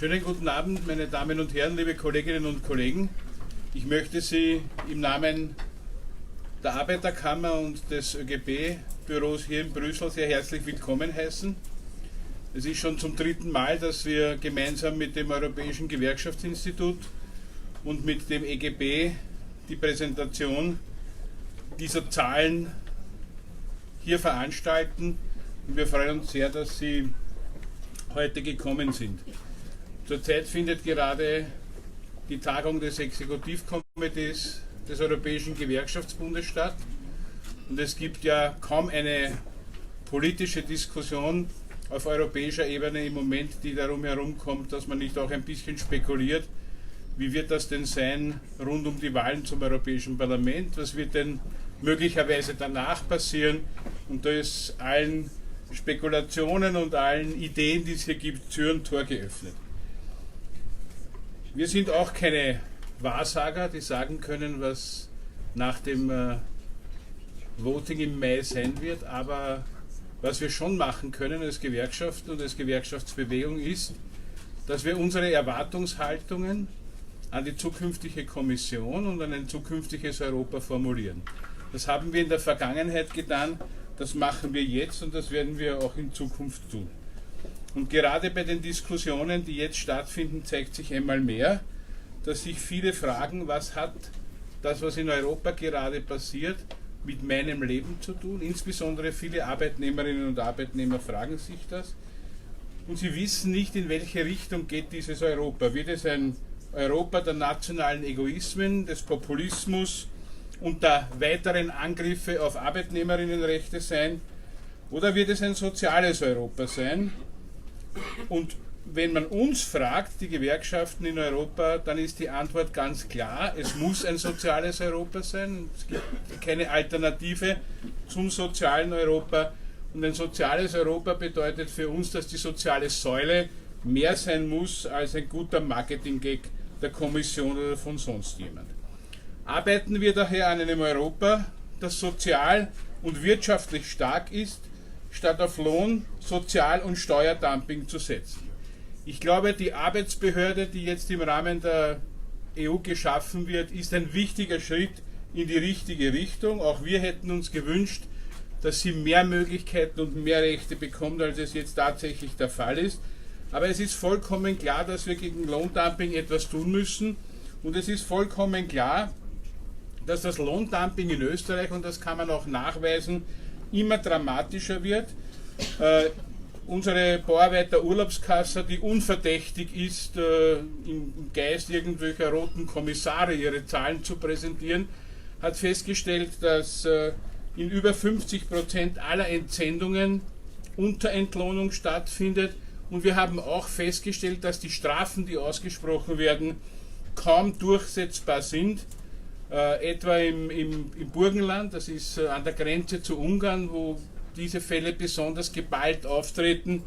Schönen guten Abend, meine Damen und Herren, liebe Kolleginnen und Kollegen. Ich möchte Sie im Namen der Arbeiterkammer und des ÖGB-Büros hier in Brüssel sehr herzlich willkommen heißen. Es ist schon zum dritten Mal, dass wir gemeinsam mit dem Europäischen Gewerkschaftsinstitut und mit dem EGB die Präsentation dieser Zahlen hier veranstalten. Und wir freuen uns sehr, dass Sie heute gekommen sind. Zurzeit findet gerade die Tagung des Exekutivkomitees des Europäischen Gewerkschaftsbundes statt. Und es gibt ja kaum eine politische Diskussion auf europäischer Ebene im Moment, die darum herumkommt, dass man nicht auch ein bisschen spekuliert, wie wird das denn sein rund um die Wahlen zum Europäischen Parlament, was wird denn möglicherweise danach passieren, und da ist allen Spekulationen und allen Ideen, die es hier gibt, Tür und Tor geöffnet. Wir sind auch keine Wahrsager, die sagen können, was nach dem Voting im Mai sein wird, aber was wir schon machen können als Gewerkschaft und als Gewerkschaftsbewegung ist, dass wir unsere Erwartungshaltungen an die zukünftige Kommission und an ein zukünftiges Europa formulieren. Das haben wir in der Vergangenheit getan, das machen wir jetzt und das werden wir auch in Zukunft tun. Und gerade bei den Diskussionen, die jetzt stattfinden, zeigt sich einmal mehr, dass sich viele fragen, was hat das, was in Europa gerade passiert, mit meinem Leben zu tun. Insbesondere viele Arbeitnehmerinnen und Arbeitnehmer fragen sich das. Und sie wissen nicht, in welche Richtung geht dieses Europa. Wird es ein Europa der nationalen Egoismen, des Populismus und der weiteren Angriffe auf Arbeitnehmerinnenrechte sein? Oder wird es ein soziales Europa sein? Und wenn man uns fragt, die Gewerkschaften in Europa, dann ist die Antwort ganz klar, es muss ein soziales Europa sein. Es gibt keine Alternative zum sozialen Europa. Und ein soziales Europa bedeutet für uns, dass die soziale Säule mehr sein muss als ein guter Marketing-Gag der Kommission oder von sonst jemand. Arbeiten wir daher an einem Europa, das sozial und wirtschaftlich stark ist, statt auf Lohn, Sozial- und Steuerdumping zu setzen. Ich glaube, die Arbeitsbehörde, die jetzt im Rahmen der EU geschaffen wird, ist ein wichtiger Schritt in die richtige Richtung. Auch wir hätten uns gewünscht, dass sie mehr Möglichkeiten und mehr Rechte bekommt, als es jetzt tatsächlich der Fall ist. Aber es ist vollkommen klar, dass wir gegen Lohndumping etwas tun müssen. Und es ist vollkommen klar, dass das Lohndumping in Österreich, und das kann man auch nachweisen, immer dramatischer wird. Unsere Bauarbeiter-Urlaubskasse, die unverdächtig ist, im Geist irgendwelcher roten Kommissare ihre Zahlen zu präsentieren, hat festgestellt, dass in über 50% aller Entsendungen Unterentlohnung stattfindet. Und wir haben auch festgestellt, dass die Strafen, die ausgesprochen werden, kaum durchsetzbar sind. Etwa im Burgenland, das ist an der Grenze zu Ungarn, wo diese Fälle besonders geballt auftreten,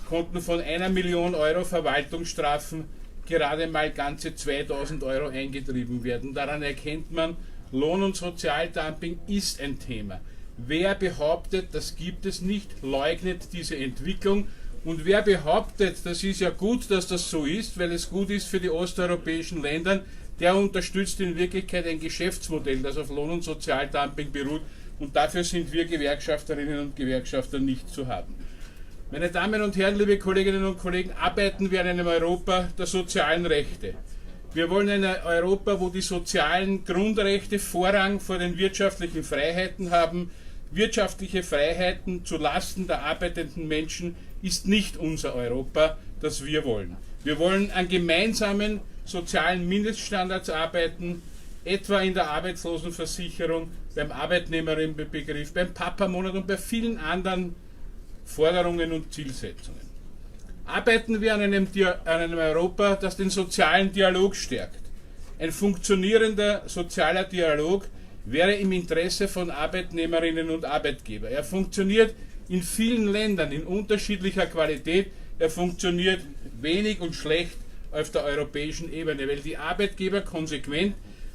konnten von 1 Million Euro Verwaltungsstrafen gerade mal ganze 2000 Euro eingetrieben werden. Daran erkennt man, Lohn- und Sozialdumping ist ein Thema. Wer behauptet, das gibt es nicht, leugnet diese Entwicklung. Und wer behauptet, das ist ja gut, dass das so ist, weil es gut ist für die osteuropäischen Länder, der unterstützt in Wirklichkeit ein Geschäftsmodell, das auf Lohn- und Sozialdumping beruht. Und dafür sind wir Gewerkschafterinnen und Gewerkschafter nicht zu haben. Meine Damen und Herren, liebe Kolleginnen und Kollegen, arbeiten wir an einem Europa der sozialen Rechte. Wir wollen ein Europa, wo die sozialen Grundrechte Vorrang vor den wirtschaftlichen Freiheiten haben. Wirtschaftliche Freiheiten zu Lasten der arbeitenden Menschen ist nicht unser Europa, das wir wollen. Wir wollen an gemeinsamen sozialen Mindeststandards arbeiten, etwa in der Arbeitslosenversicherung, beim Arbeitnehmerinnenbegriff, beim Papamonat und bei vielen anderen Forderungen und Zielsetzungen. Arbeiten wir an einem Europa, das den sozialen Dialog stärkt. Ein funktionierender sozialer Dialog wäre im Interesse von Arbeitnehmerinnen und Arbeitgebern. Er funktioniert in vielen Ländern in unterschiedlicher Qualität. Er funktioniert wenig und schlecht auf der europäischen Ebene, weil die Arbeitgeber konsequent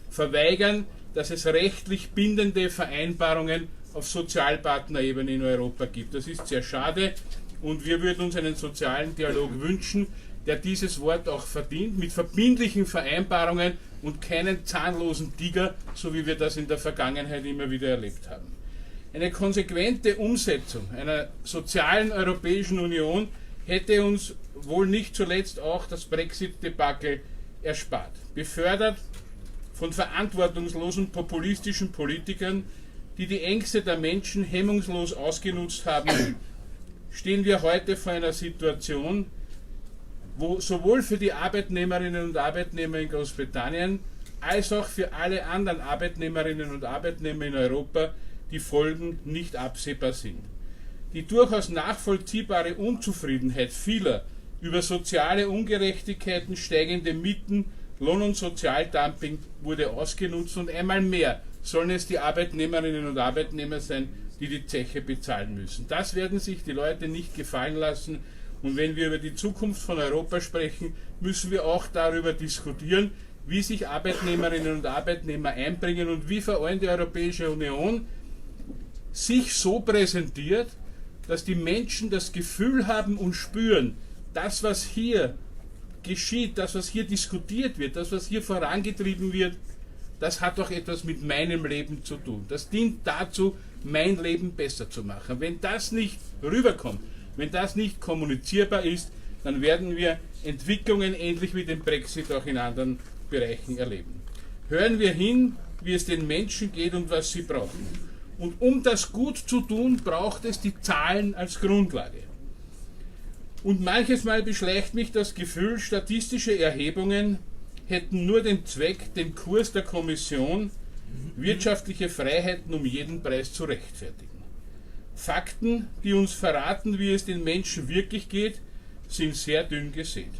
verweigern, dass es rechtlich bindende Vereinbarungen auf Sozialpartnerebene in Europa gibt. Das ist sehr schade Und wir würden uns einen sozialen Dialog wünschen, der dieses Wort auch verdient, mit verbindlichen Vereinbarungen und keinen zahnlosen Tiger, so wie wir das in der Vergangenheit immer wieder erlebt haben. Eine konsequente Umsetzung einer sozialen Europäischen Union hätte uns wohl nicht zuletzt auch das Brexit-Debakel erspart. Befördert von verantwortungslosen populistischen Politikern, die die Ängste der Menschen hemmungslos ausgenutzt haben, stehen wir heute vor einer Situation, wo sowohl für die Arbeitnehmerinnen und Arbeitnehmer in Großbritannien als auch für alle anderen Arbeitnehmerinnen und Arbeitnehmer in Europa die Folgen nicht absehbar sind. Die durchaus nachvollziehbare Unzufriedenheit vieler über soziale Ungerechtigkeiten, steigende Mieten, Lohn- und Sozialdumping wurde ausgenutzt und einmal mehr sollen es die Arbeitnehmerinnen und Arbeitnehmer sein, die die Zeche bezahlen müssen. Das werden sich die Leute nicht gefallen lassen. Und wenn wir über die Zukunft von Europa sprechen, müssen wir auch darüber diskutieren, wie sich Arbeitnehmerinnen und Arbeitnehmer einbringen und wie vor allem die Europäische Union sich so präsentiert, dass die Menschen das Gefühl haben und spüren, das, was hier geschieht, das, was hier diskutiert wird, das, was hier vorangetrieben wird, das hat doch etwas mit meinem Leben zu tun. Das dient dazu, mein Leben besser zu machen. Wenn das nicht rüberkommt, wenn das nicht kommunizierbar ist, dann werden wir Entwicklungen ähnlich wie den Brexit auch in anderen Bereichen erleben. Hören wir hin, wie es den Menschen geht und was sie brauchen. Und um das gut zu tun, braucht es die Zahlen als Grundlage. Und manches Mal beschleicht mich das Gefühl, statistische Erhebungen hätten nur den Zweck, den Kurs der Kommission, wirtschaftliche Freiheiten um jeden Preis zu rechtfertigen. Fakten, die uns verraten, wie es den Menschen wirklich geht, sind sehr dünn gesät.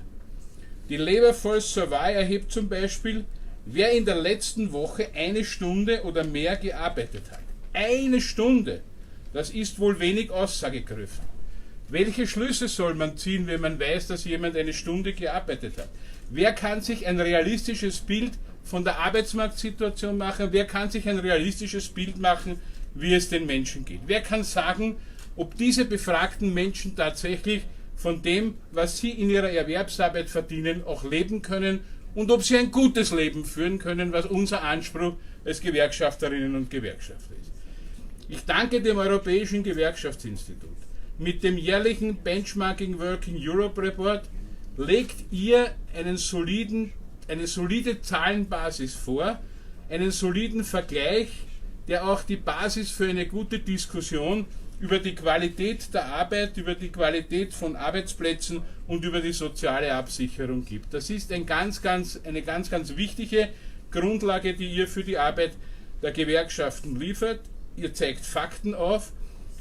Die Labour Force Survey erhebt zum Beispiel, wer in der letzten Woche 1 Stunde oder mehr gearbeitet hat. 1 Stunde, das ist wohl wenig aussagekräftig. Welche Schlüsse soll man ziehen, wenn man weiß, dass jemand 1 Stunde gearbeitet hat? Wer kann sich ein realistisches Bild von der Arbeitsmarktsituation machen? Wer kann sich ein realistisches Bild machen, wie es den Menschen geht? Wer kann sagen, ob diese befragten Menschen tatsächlich von dem, was sie in ihrer Erwerbsarbeit verdienen, auch leben können und ob sie ein gutes Leben führen können, was unser Anspruch als Gewerkschafterinnen und Gewerkschafter ist. Ich danke dem Europäischen Gewerkschaftsinstitut. Mit dem jährlichen Benchmarking Working Europe Report legt ihr eine solide Zahlenbasis vor, einen soliden Vergleich, der auch die Basis für eine gute Diskussion über die Qualität der Arbeit, über die Qualität von Arbeitsplätzen und über die soziale Absicherung gibt. Das ist eine ganz, ganz wichtige Grundlage, die ihr für die Arbeit der Gewerkschaften liefert. Ihr zeigt Fakten auf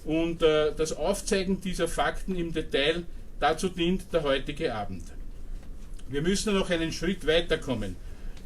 und das Aufzeigen dieser Fakten im Detail, dazu dient der heutige Abend. Wir müssen noch einen Schritt weiterkommen.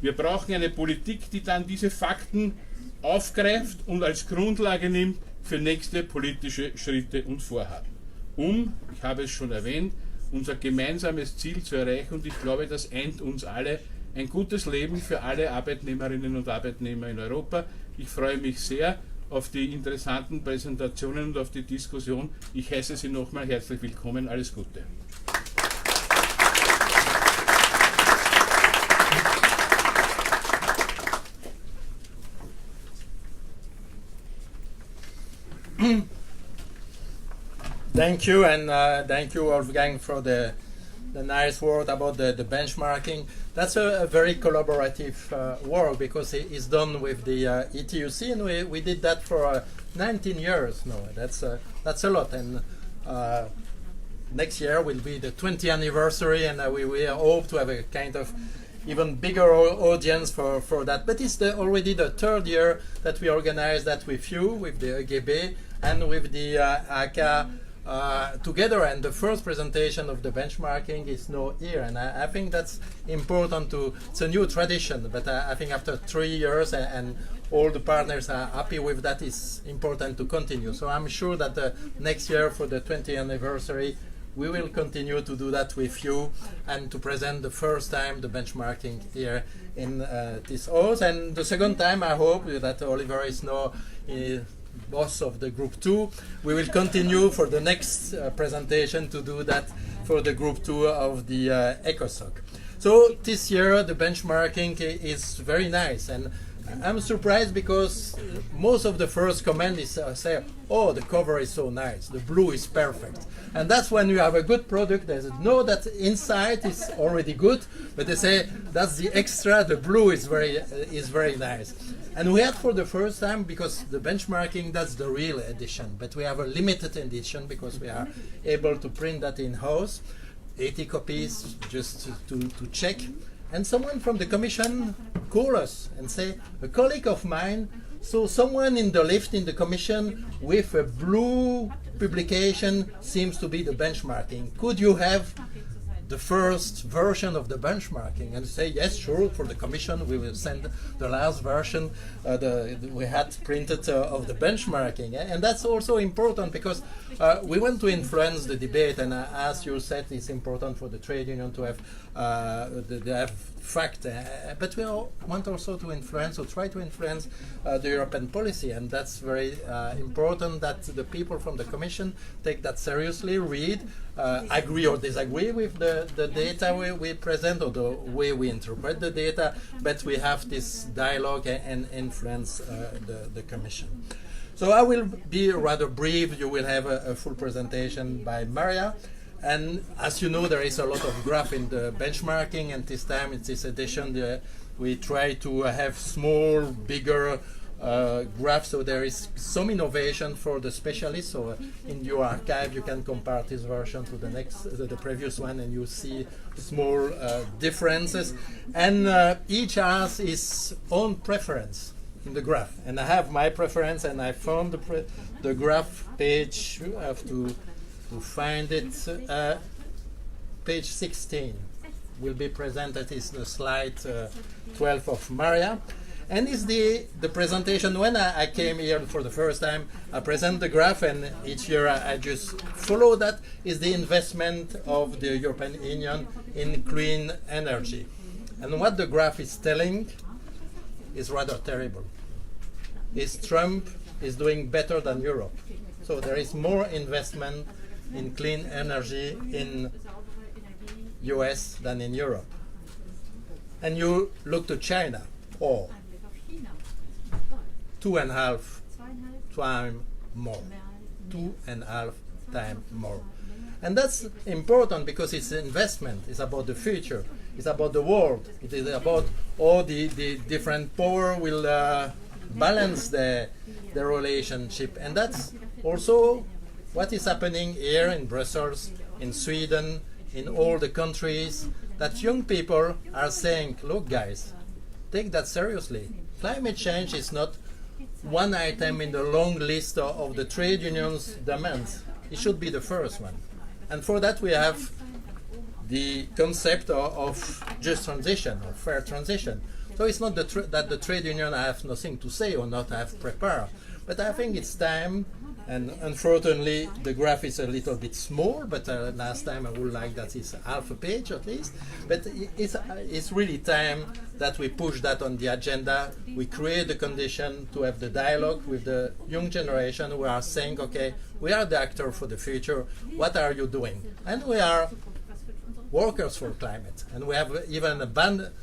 Wir brauchen eine Politik, die dann diese Fakten aufgreift und als Grundlage nimmt für nächste politische Schritte und Vorhaben. Ich habe es schon erwähnt, unser gemeinsames Ziel zu erreichen, und ich glaube, das eint uns alle, ein gutes Leben für alle Arbeitnehmerinnen und Arbeitnehmer in Europa. Ich freue mich sehr auf die interessanten Präsentationen und auf die Diskussion. Ich heiße Sie nochmal herzlich willkommen. Alles Gute. Thank you, and thank you, Wolfgang, for the nice word about the benchmarking. That's a very collaborative work because it's done with the ETUC, and we did that for 19 years now. That's a lot, and next year will be the 20th anniversary, and we hope to have a kind of even bigger audience for that. But it's already the 3rd year that we organize that with you, with the EGB, and with the ACA together, and the first presentation of the benchmarking is now here, and I think that's important it's a new tradition, but I think after 3 years and all the partners are happy with that, it's important to continue. So I'm sure that next year for the 20th anniversary we will continue to do that with you and to present the first time the benchmarking here in this house, and the second time I hope that Oliver is now boss of the Group 2. We will continue for the next presentation to do that for the Group 2 of the ECOSOC. So this year the benchmarking is very nice, and I'm surprised because most of the first comment is say, oh, the cover is so nice, the blue is perfect. And that's when you have a good product. They know that inside is already good, but they say that's the extra, the blue is very nice. And we had for the first time, because the benchmarking, that's the real edition, but we have a limited edition because we are able to print that in-house, 80 copies just to check. And someone from the commission call us and say, a colleague of mine saw someone in the lift in the commission with a blue publication, seems to be the benchmarking. Could you have the first version of the benchmarking? And say, yes, sure, for the commission we will send the last version we had printed of the benchmarking. And that's also important because we want to influence the debate, and as you said, it's important for the trade union to have fact, but we want also to influence or try to influence the European policy, and that's very important that the people from the Commission take that seriously, read, agree or disagree with the data we present or the way we interpret the data, but we have this dialogue and influence the Commission. So I will be rather brief. You will have a full presentation by Maria. And as you know, there is a lot of graph in the benchmarking, and this time in this edition we try to have small, bigger graphs, so there is some innovation for the specialists. So in your archive you can compare this version to the previous one, and you see small differences. And each has its own preference in the graph. And I have my preference, and I found the graph page. I have to find it. Page 16 will be presented, is the slide 12 of Maria, and is the presentation. When I came here for the first time, I present the graph, and each year I just follow that, is the investment of the European Union in clean energy. And what the graph is telling is rather terrible. Trump is doing better than Europe. So there is more investment in clean energy in US than in Europe. And you look to China, 2.5 times more. 2.5 times more. And that's important because it's investment, it's about the future, it's about the world, it is about all the different power will balance the relationship. And that's also what is happening here in Brussels, in Sweden, in all the countries, that young people are saying, look guys, take that seriously. Climate change is not one item in the long list of the trade unions' demands. It should be the first one. And for that we have the concept of just transition, or fair transition. So it's not that the trade union have nothing to say or not have prepared, but I think it's time. And unfortunately, the graph is a little bit small, but last time I would like that it's half a page at least. But it's really time that we push that on the agenda. We create the condition to have the dialogue with the young generation who are saying, okay, we are the actor for the future. What are you doing? And we are workers for climate. And we have even a banner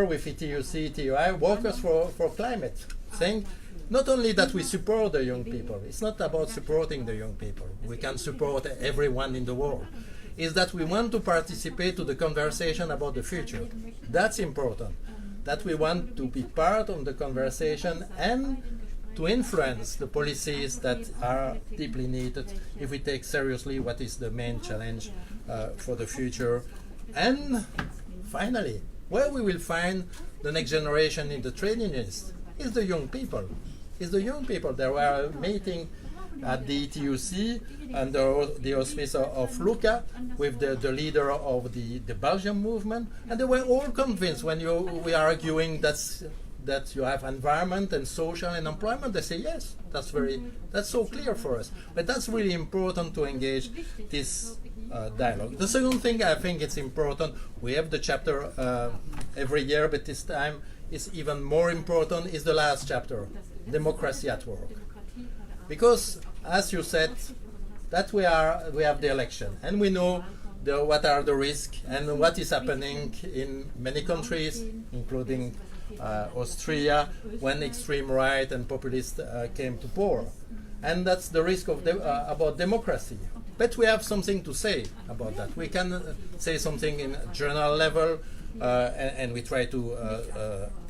with ETUC, ETUI, workers for climate, saying, not only that we support the young people, it's not about supporting the young people, we can support everyone in the world, is that we want to participate to the conversation about the future. That's important, that we want to be part of the conversation and to influence the policies that are deeply needed if we take seriously what is the main challenge for the future. And finally, where we will find the next generation in the trade unions is the young people. Is the young people. There were a meeting at the ETUC under the auspice of Luca with the leader of the Belgian movement, and they were all convinced when we are arguing that you have environment and social and employment. They say yes, that's so clear for us. But that's really important to engage this dialogue. The second thing I think it's important, we have the chapter every year, but this time is even more important, is the last chapter, Democracy at Work. Because, as you said, that we have the election, and we know what are the risks and what is happening in many countries, including Austria, when extreme right and populists came to power. And that's the risk of about democracy. But we have something to say about that. We can say something in journal level, and we try to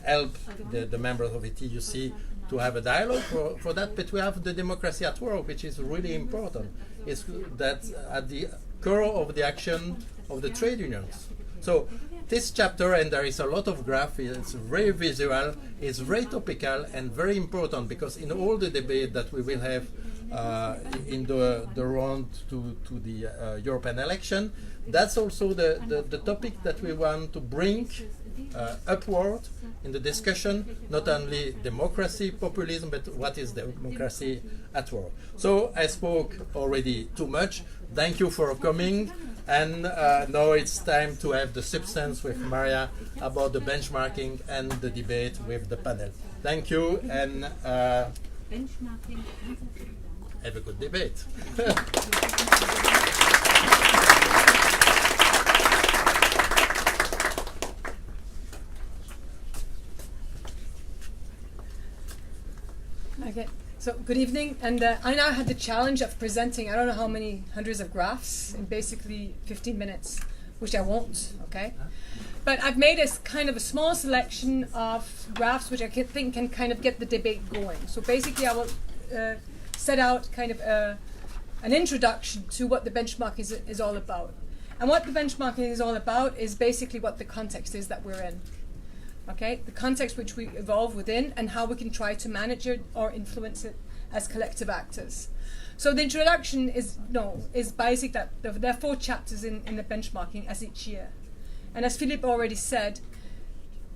help the members of ETUC to have a dialogue for that. But we have the democracy at work, which is really important. It's that at the core of the action of the trade unions. So this chapter, and there is a lot of graph, it's very visual, it's very topical and very important, because in all the debate that we will have in the round to the European election, that's also the topic that we want to bring upward in the discussion, not only democracy, populism, but what is democracy at work. So I spoke already too much. Thank you for coming. And now it's time to have the substance with Maria about the benchmarking and the debate with the panel. Thank you, and have a good debate. Okay, so good evening, and I now had the challenge of presenting I don't know how many hundreds of graphs in basically 15 minutes, which I won't, okay? But I've made a kind of a small selection of graphs which I think can kind of get the debate going. So basically I will set out kind of an introduction to what the benchmark is all about. And what the benchmarking is all about is basically what the context is that we're in. Okay, the context which we evolve within, and how we can try to manage it or influence it as collective actors. So the introduction is basic that there are 4 chapters in the benchmarking as each year. And as Philippe already said,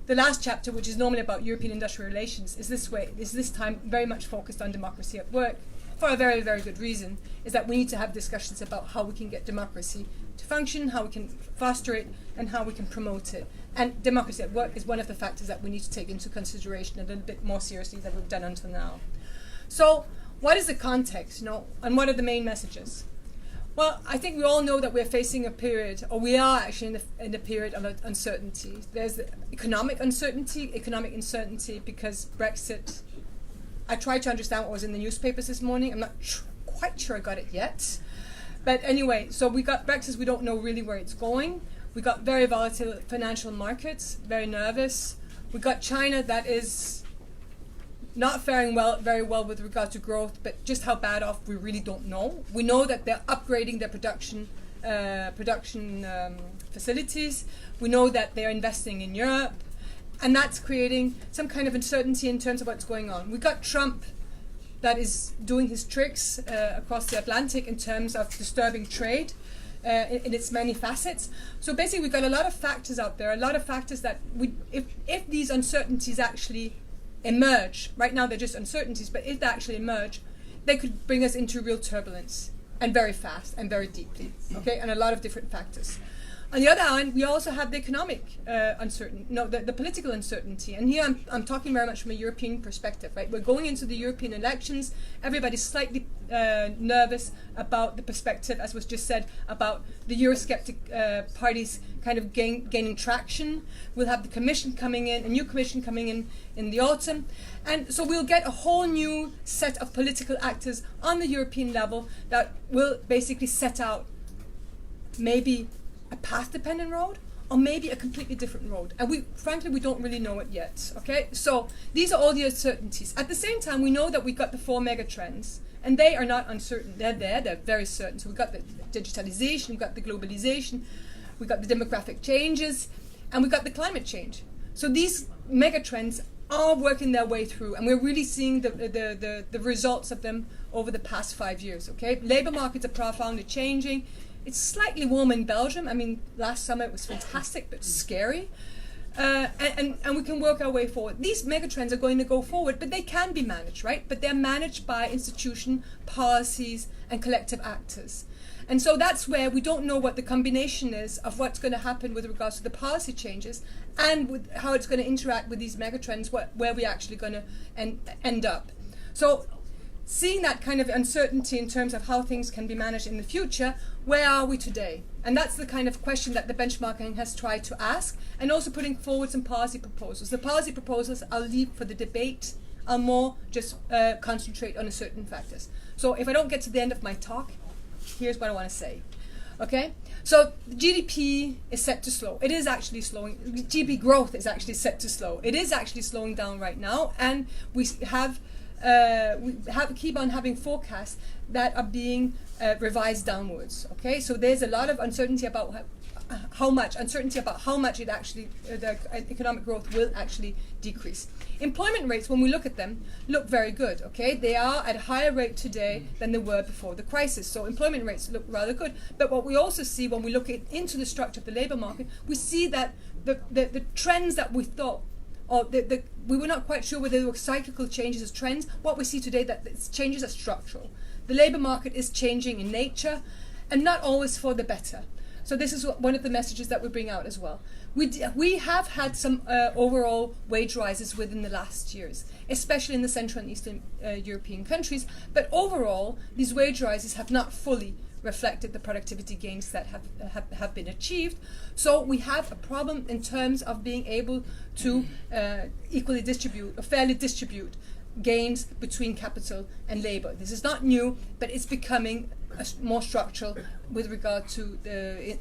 the last chapter, which is normally about European industrial relations, is this time very much focused on democracy at work, for a very, very good reason, is that we need to have discussions about how we can get democracy to function, how we can foster it, and how we can promote it. And democracy at work is one of the factors that we need to take into consideration a little bit more seriously than we've done until now. So what is the context, and what are the main messages? Well, I think we all know that we're facing a period, or we are actually in a period of uncertainty. There's economic uncertainty because Brexit. I tried to understand what was in the newspapers this morning. I'm not quite sure I got it yet. But anyway, so we got Brexit, we don't know really where it's going. We got very volatile financial markets, very nervous. We got China that is not faring very well with regard to growth, but just how bad off we really don't know. We know that they're upgrading their production facilities. We know that they're investing in Europe, and that's creating some kind of uncertainty in terms of what's going on. We got Trump that is doing his tricks across the Atlantic in terms of disturbing trade in its many facets. So basically we've got a lot of factors out there, a lot of factors that if these uncertainties actually emerge, right now they're just uncertainties, but if they actually emerge, they could bring us into real turbulence, and very fast and very deeply, okay, and a lot of different factors. On the other hand, we also have the economic the political uncertainty. And here I'm talking very much from a European perspective, right? We're going into the European elections. Everybody's slightly nervous about the perspective, as was just said, about the Eurosceptic parties kind of gaining traction. We'll have the Commission coming in, a new Commission coming in the autumn. And so we'll get a whole new set of political actors on the European level that will basically set out maybe a path-dependent road, or maybe a completely different road. And frankly, we don't really know it yet, okay? So these are all the uncertainties. At the same time, we know that we've got the 4 mega trends, and they are not uncertain. They're there, they're very certain. So we've got the digitalization, we've got the globalization, we've got the demographic changes, and we've got the climate change. So these mega trends are working their way through, and we're really seeing the results of them over the past 5 years, okay? Labor markets are profoundly changing. It's slightly warm in Belgium. I mean, last summer it was fantastic, but scary. And we can work our way forward. These megatrends are going to go forward, but they can be managed, right? But they're managed by institution, policies, and collective actors. And so that's where we don't know what the combination is of what's going to happen with regards to the policy changes and with how it's going to interact with these megatrends, where we're actually going to end up. So seeing that kind of uncertainty in terms of how things can be managed in the future, where are we today? And that's the kind of question that the benchmarking has tried to ask, and also putting forward some policy proposals. The policy proposals I'll leave for the debate. I'll more just concentrate on certain factors. So if I don't get to the end of my talk, here's what I want to say. Okay? So GDP is set to slow. It is actually slowing. GDP growth is actually set to slow. It is actually slowing down right now, and we keep on having forecasts that are being revised downwards. Okay, so there's a lot of uncertainty about how much it actually the economic growth will actually decrease. Employment rates, when we look at them, look very good. Okay, they are at a higher rate today than they were before the crisis. So employment rates look rather good. But what we also see when we look into the structure of the labour market, we see that the trends that we thought, or we were not quite sure whether they were cyclical changes as trends. What we see today, that changes are structural. The labour market is changing in nature, and not always for the better. So this is one of the messages that we bring out as well. We have had some overall wage rises within the last years, especially in the Central and Eastern European countries. But overall, these wage rises have not fully reflected the productivity gains that have been achieved. So we have a problem in terms of being able to equally distribute, or fairly distribute, gains between capital and labour. This is not new, but it's becoming more structural with regard to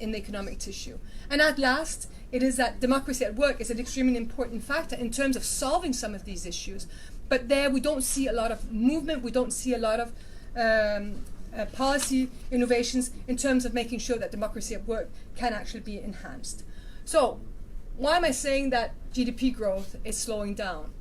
in the economic tissue. And at last, it is that democracy at work is an extremely important factor in terms of solving some of these issues. But there we don't see a lot of movement, we don't see a lot of policy innovations in terms of making sure that democracy at work can actually be enhanced. So, why am I saying that GDP growth is slowing down?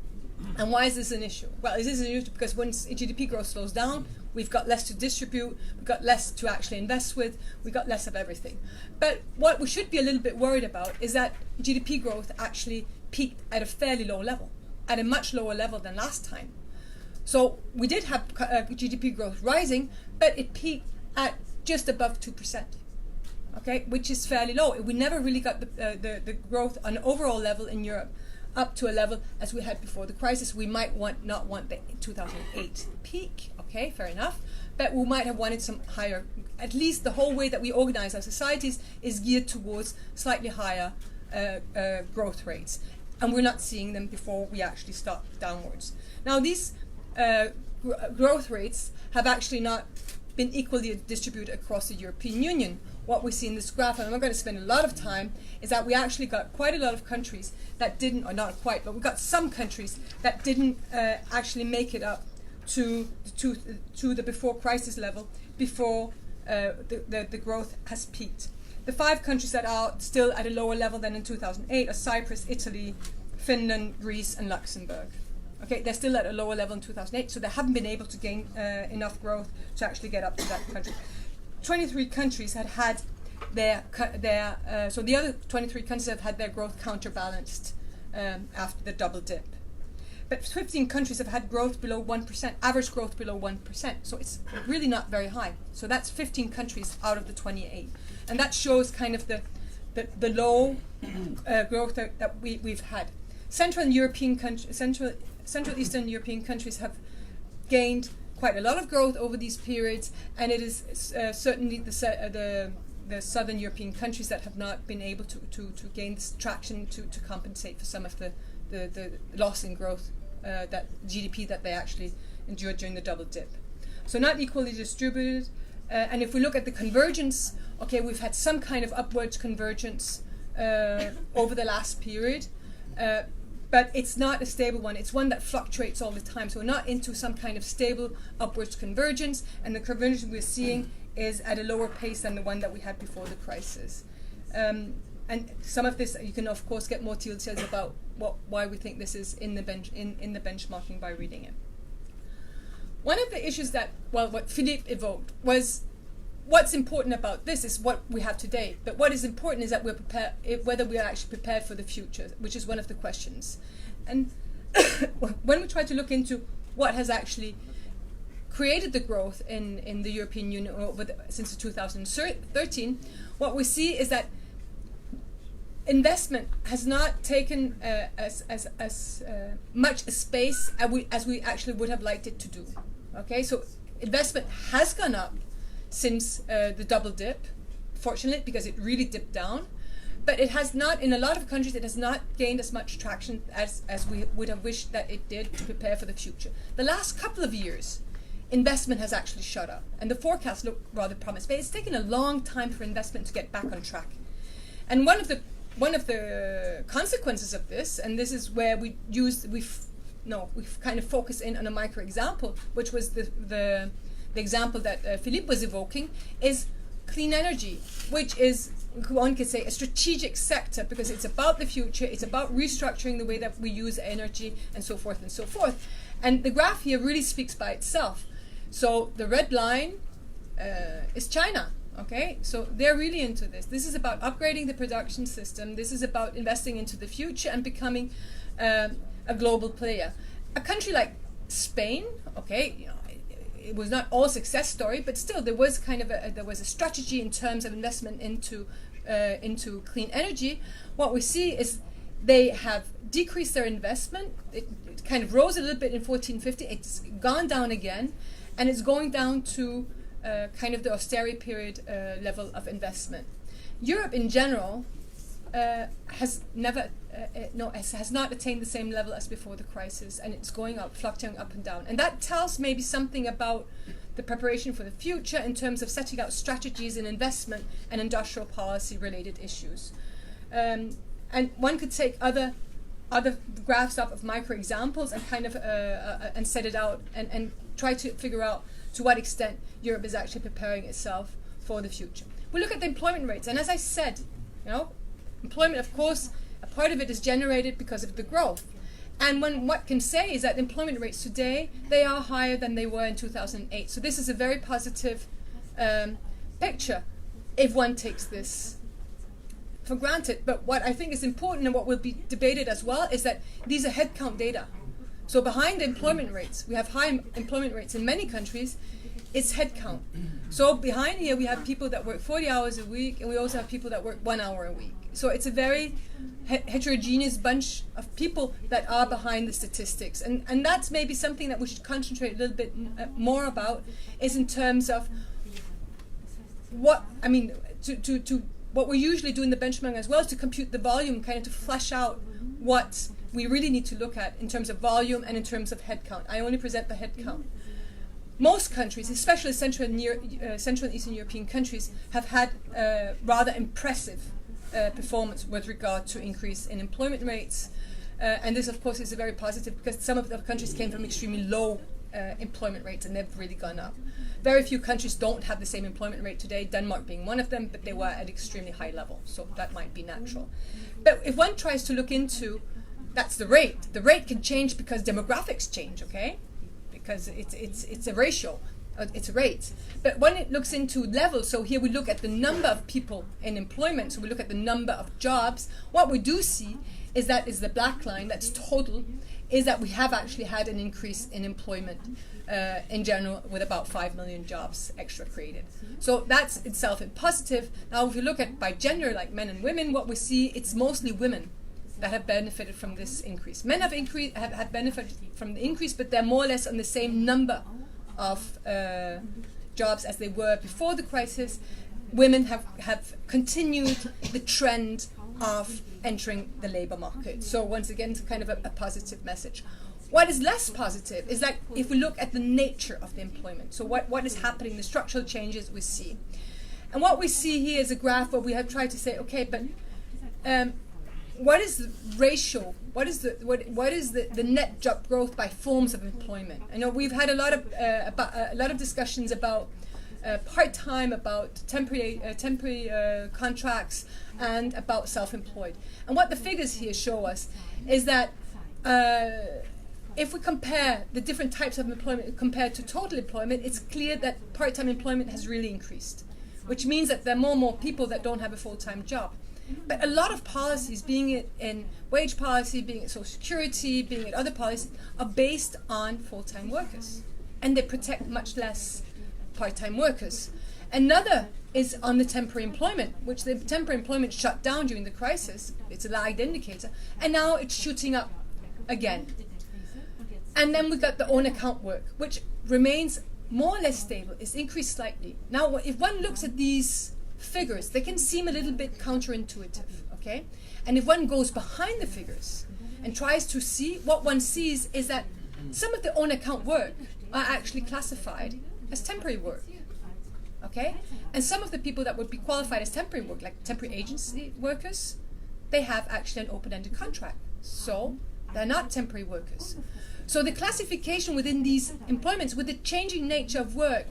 And why is this an issue? Well, it is an issue because when GDP growth slows down, we've got less to distribute, we've got less to actually invest with, we've got less of everything. But what we should be a little bit worried about is that GDP growth actually peaked at a fairly low level, at a much lower level than last time. So we did have GDP growth rising, but it peaked at just above 2%, okay, which is fairly low. We never really got the growth on an overall level in Europe up to a level as we had before the crisis. We might not want the 2008 peak, okay, fair enough, but we might have wanted some higher. At least the whole way that we organize our societies is geared towards slightly higher growth rates, and we're not seeing them before we actually start downwards. Now these growth rates have actually not been equally distributed across the European Union. What we see in this graph, and I'm not going to spend a lot of time, is that we actually got quite a lot of countries that didn't, or not quite, but we got some countries that didn't actually make it up to the before crisis level before the growth has peaked. The 5 countries that are still at a lower level than in 2008 are Cyprus, Italy, Finland, Greece, and Luxembourg. Okay, they're still at a lower level in 2008, so they haven't been able to gain enough growth to actually get up to that country. 23 countries had their so the other 23 countries have had their growth counterbalanced after the double dip. But 15 countries have had growth below 1%, average growth below 1%. So it's really not very high. So that's 15 countries out of the 28. And that shows kind of the low growth that we've had. Central Eastern European countries have gained quite a lot of growth over these periods, and it is certainly the southern European countries that have not been able to gain this traction to compensate for some of the loss in growth, that GDP that they actually endured during the double dip. So not equally distributed, and if we look at the convergence, okay, we've had some kind of upwards convergence over the last period, but it's not a stable one. It's one that fluctuates all the time. So we're not into some kind of stable upwards convergence, and the convergence we're seeing is at a lower pace than the one that we had before the crisis. And some of this, you can of course get more details about why we think this is in the benchmarking by reading it. One of the issues that, what Philippe evoked was, what's important about this is what we have today, but what is important is that we're prepared, whether we are actually prepared for the future, which is one of the questions. And when we try to look into what has actually created the growth in the European Union since 2013, what we see is that investment has not taken as much space as we actually would have liked it to do. Okay, so investment has gone up since the double dip, fortunately, because it really dipped down. But it has not, in a lot of countries, it has not gained as much traction as we would have wished that it did to prepare for the future. The last couple of years, investment has actually shot up, and the forecasts look rather promising. But it's taken a long time for investment to get back on track. And one of the consequences of this, and this is where we've kind of focused in on a micro example, which was the example that Philippe was evoking, is clean energy, which is, one could say, a strategic sector, because it's about the future, it's about restructuring the way that we use energy, and so forth and so forth. And the graph here really speaks by itself. So the red line is China, okay? So they're really into this. This is about upgrading the production system. This is about investing into the future and becoming a global player. A country like Spain, okay, it was not all success story, but still there was kind of a strategy in terms of investment into clean energy. What we see is they have decreased their investment. It kind of rose a little bit in 1450. It's gone down again, and it's going down to kind of the austerity period level of investment. Europe in general has not attained the same level as before the crisis, and it's going up, fluctuating up and down. And that tells maybe something about the preparation for the future in terms of setting out strategies in investment and industrial policy related issues. And one could take other graphs up of micro examples and kind of and set it out and try to figure out to what extent Europe is actually preparing itself for the future. We look at the employment rates, and as I said, employment, of course, a part of it is generated because of the growth. And what can say is that employment rates today, they are higher than they were in 2008. So this is a very positive picture if one takes this for granted. But what I think is important and what will be debated as well is that these are headcount data. So behind the employment rates, we have high employment rates in many countries, it's headcount. So behind here we have people that work 40 hours a week, and we also have people that work 1 hour a week. So it's a very heterogeneous bunch of people that are behind the statistics. And that's maybe something that we should concentrate a little bit more about, is in terms of what we usually do in the benchmarking as well, is to compute the volume, kind of to flesh out what we really need to look at in terms of volume and in terms of headcount. I only present the headcount. Most countries, especially Central and Eastern European countries, have had rather impressive performance with regard to increase in employment rates. And this, of course, is a very positive, because some of the countries came from extremely low employment rates, and they've really gone up. Very few countries don't have the same employment rate today, Denmark being one of them, but they were at extremely high level, so that might be natural. But if one tries to look into, that's the rate. The rate can change because demographics change, okay? Because it's a ratio, it's a rate. But when it looks into levels, so here we look at the number of people in employment, so we look at the number of jobs, what we do see is that is the black line, that's total, is that we have actually had an increase in employment in general, with about 5 million jobs extra created. So that's itself positive. Now if you look at by gender, like men and women, what we see, it's mostly women that have benefited from this increase. Men have benefited from the increase, but they're more or less on the same number of jobs as they were before the crisis. Women have continued the trend of entering the labor market. So once again, it's kind of a positive message. What is less positive is that if we look at the nature of the employment, so what is happening, the structural changes we see. And what we see here is a graph where we have tried to say, okay, but what is the ratio? What is the net job growth by forms of employment? I know we've had a lot of discussions about part-time, about temporary contracts, and about self-employed. And what the figures here show us is that if we compare the different types of employment compared to total employment, it's clear that part-time employment has really increased, which means that there are more and more people that don't have a full-time job. But a lot of policies, being it in wage policy, being it social security, being it other policies, are based on full-time workers, and they protect much less part-time workers. Another is on the temporary employment, which the temporary employment shut down during the crisis. It's a lagged indicator, and now it's shooting up again. And then we've got the own account work, which remains more or less stable. It's increased slightly. Now, if one looks at these figures, they can seem a little bit counterintuitive, okay? And if one goes behind the figures and tries to see, what one sees is that some of the own account work are actually classified as temporary work, okay? And some of the people that would be qualified as temporary work, like temporary agency workers, they have actually an open-ended contract. So they're not temporary workers. So the classification within these employments, with the changing nature of work,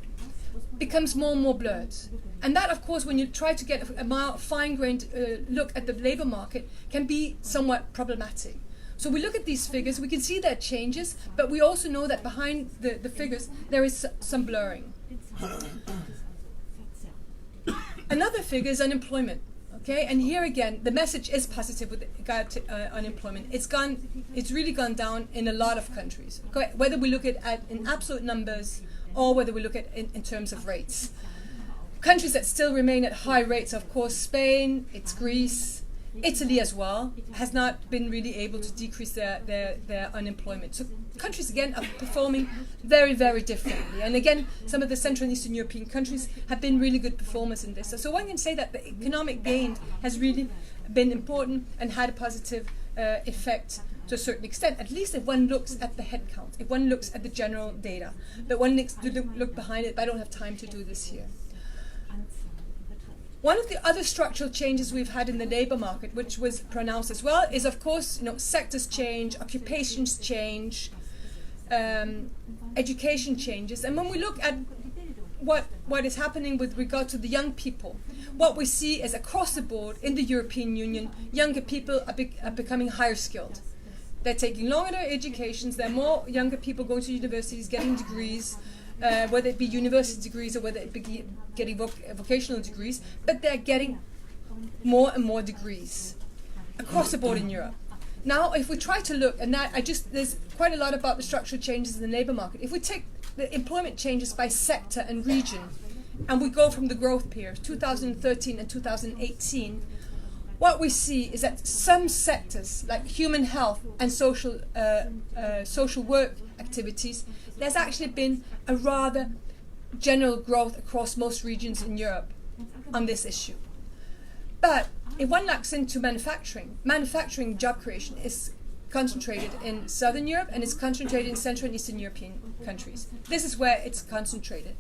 becomes more and more blurred. And that, of course, when you try to get a more fine-grained look at the labor market, can be somewhat problematic. So we look at these figures, we can see there are changes, but we also know that behind the figures, there is some blurring. Another figure is unemployment. Okay, and here again, the message is positive with regard to unemployment. It's really gone down in a lot of countries. Okay? Whether we look at in absolute numbers or whether we look at in terms of rates. Countries that still remain at high rates, of course, Spain, it's Greece, Italy as well, has not been really able to decrease their unemployment. So countries, again, are performing very, very differently. And again, some of the Central and Eastern European countries have been really good performers in this. So one can say that the economic gain has really been important and had a positive effect to a certain extent, at least if one looks at the headcount, if one looks at the general data. But one needs to look behind it, but I don't have time to do this here. One of the other structural changes we've had in the labor market, which was pronounced as well, is of course, sectors change, occupations change, education changes. And when we look at what is happening with regard to the young people, what we see is across the board in the European Union, younger people are becoming higher skilled. They're taking longer educations, there are more younger people going to universities, getting degrees, whether it be university degrees or whether it be getting vocational degrees, but they're getting more and more degrees across the board in Europe. Now, if we try to look, and there's quite a lot about the structural changes in the labour market. If we take the employment changes by sector and region, and we go from the growth period, 2013 and 2018, what we see is that some sectors, like human health and social work activities, there's actually been a rather general growth across most regions in Europe on this issue. But if one looks into manufacturing job creation is concentrated in Southern Europe and is concentrated in Central and Eastern European countries. This is where it's concentrated.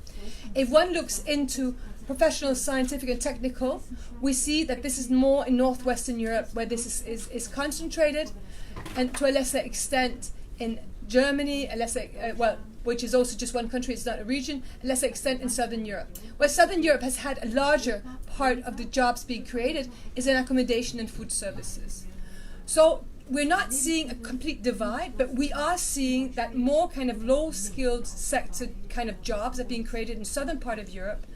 If one looks into professional, scientific and technical, we see that this is more in Northwestern Europe where this is concentrated, and to a lesser extent in Germany, which is also just one country, it's not a region, a lesser extent in Southern Europe. Where Southern Europe has had a larger part of the jobs being created is in accommodation and food services. So we're not seeing a complete divide, but we are seeing that more kind of low-skilled sector kind of jobs are being created in southern part of Europe,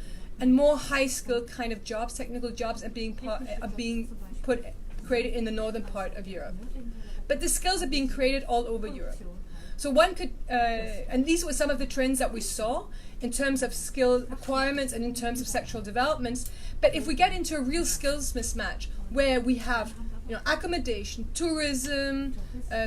and more high-skilled kind of jobs, technical jobs, are being created in the northern part of Europe. But the skills are being created all over Europe. So one could, and these were some of the trends that we saw in terms of skill requirements and in terms of sectoral developments. But if we get into a real skills mismatch, where we have accommodation, tourism,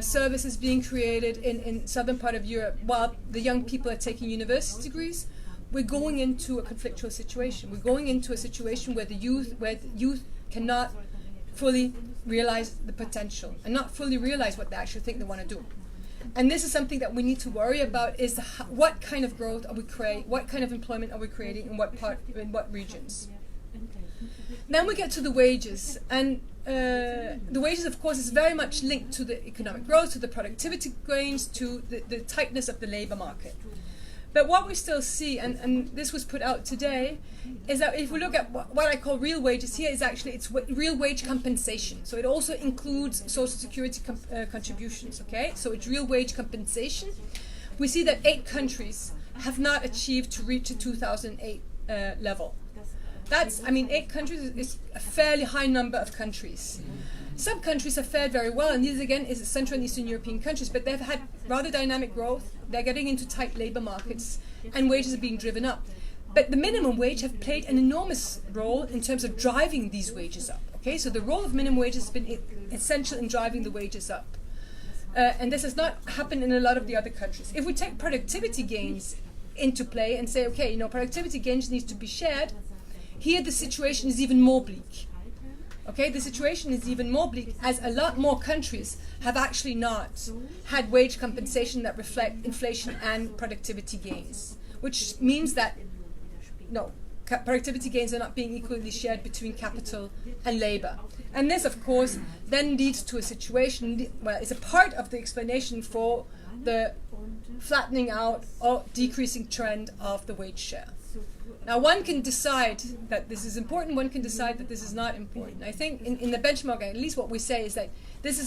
services being created in southern part of Europe, while the young people are taking university degrees, we're going into a conflictual situation. We're going into a situation where the youth cannot fully realize the potential and not fully realize what they actually think they want to do. And this is something that we need to worry about, is what kind of growth are we creating, what kind of employment are we creating in what regions. Then we get to the wages, and the wages, of course, is very much linked to the economic growth, to the productivity gains, to the tightness of the labor market. But what we still see, and this was put out today, is that if we look at what I call real wages here, is actually it's real wage compensation. So it also includes social security contributions, okay? So it's real wage compensation. We see that 8 countries have not achieved to reach a 2008 level. 8 countries is a fairly high number of countries. Some countries have fared very well, and these again is Central and Eastern European countries, but they've had rather dynamic growth. They're getting into tight labor markets, and wages are being driven up. But the minimum wage have played an enormous role in terms of driving these wages up. Okay, so the role of minimum wage has been essential in driving the wages up. And this has not happened in a lot of the other countries. If we take productivity gains into play and say, okay, productivity gains needs to be shared. Here the situation is even more bleak. Okay, the situation is even more bleak as a lot more countries have actually not had wage compensation that reflect inflation and productivity gains, which means that productivity gains are not being equally shared between capital and labor. And this, of course, then leads to a situation, well, it's a part of the explanation for the flattening out or decreasing trend of the wage share. Now, one can decide that this is important, one can decide that this is not important. I think in the benchmark, at least what we say is that this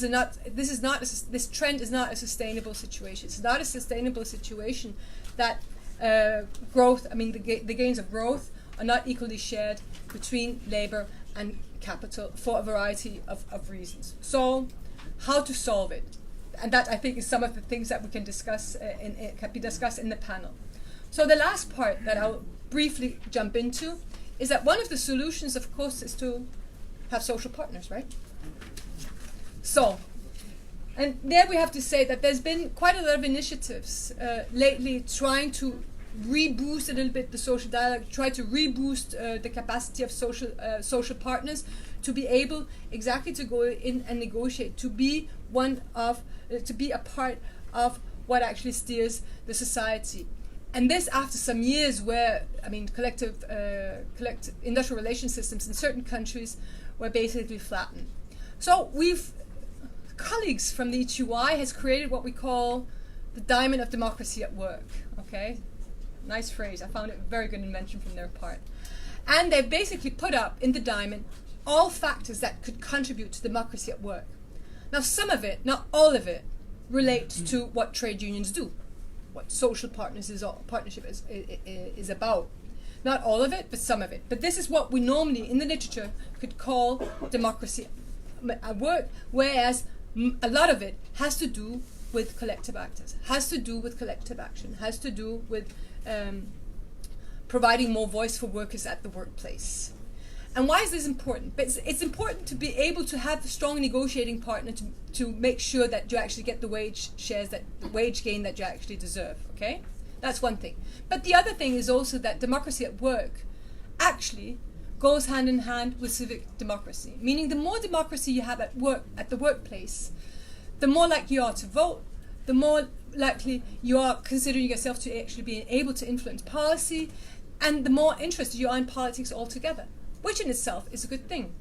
trend is not a sustainable situation. It's not a sustainable situation that growth, the gains of growth are not equally shared between labor and capital for a variety of reasons. So, how to solve it? And that, I think, is some of the things that we can discuss can be discussed in the panel. So the last part that I'll briefly jump into is that one of the solutions, of course, is to have social partners, right? So, and there we have to say that there's been quite a lot of initiatives lately trying to reboost a little bit the social dialogue, try to reboost the capacity of social partners to be able exactly to go in and negotiate, to be to be a part of what actually steers the society. And this after some years where, collective industrial relation systems in certain countries were basically flattened. So colleagues from the ETUI has created what we call the diamond of democracy at work, okay? Nice phrase, I found it a very good invention from their part. And they've basically put up in the diamond all factors that could contribute to democracy at work. Now some of it, not all of it, relates to what trade unions do, what social partnership is about. Not all of it, but some of it. But this is what we normally in the literature could call democracy at work, whereas a lot of it has to do with collective actors, has to do with collective action, has to do with providing more voice for workers at the workplace. And why is this important? But it's important to be able to have a strong negotiating partner to make sure that you actually get the wage shares, the wage gain that you actually deserve, okay? That's one thing. But the other thing is also that democracy at work actually goes hand in hand with civic democracy, meaning the more democracy you have at work, at the workplace, the more likely you are to vote, the more likely you are considering yourself to actually being able to influence policy, and the more interested you are in politics altogether, which in itself is a good thing.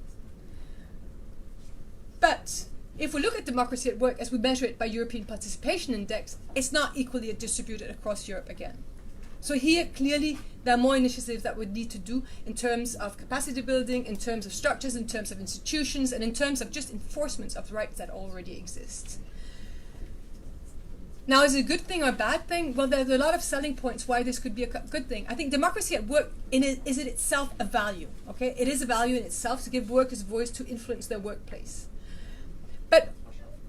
But if we look at democracy at work as we measure it by European Participation Index, it's not equally distributed across Europe again. So here, clearly, there are more initiatives that we need to do in terms of capacity building, in terms of structures, in terms of institutions, and in terms of just enforcement of rights that already exist. Now, is it a good thing or a bad thing? Well, there's a lot of selling points why this could be a good thing. I think democracy at work is in itself a value. Okay, it is a value in itself to give workers a voice to influence their workplace. But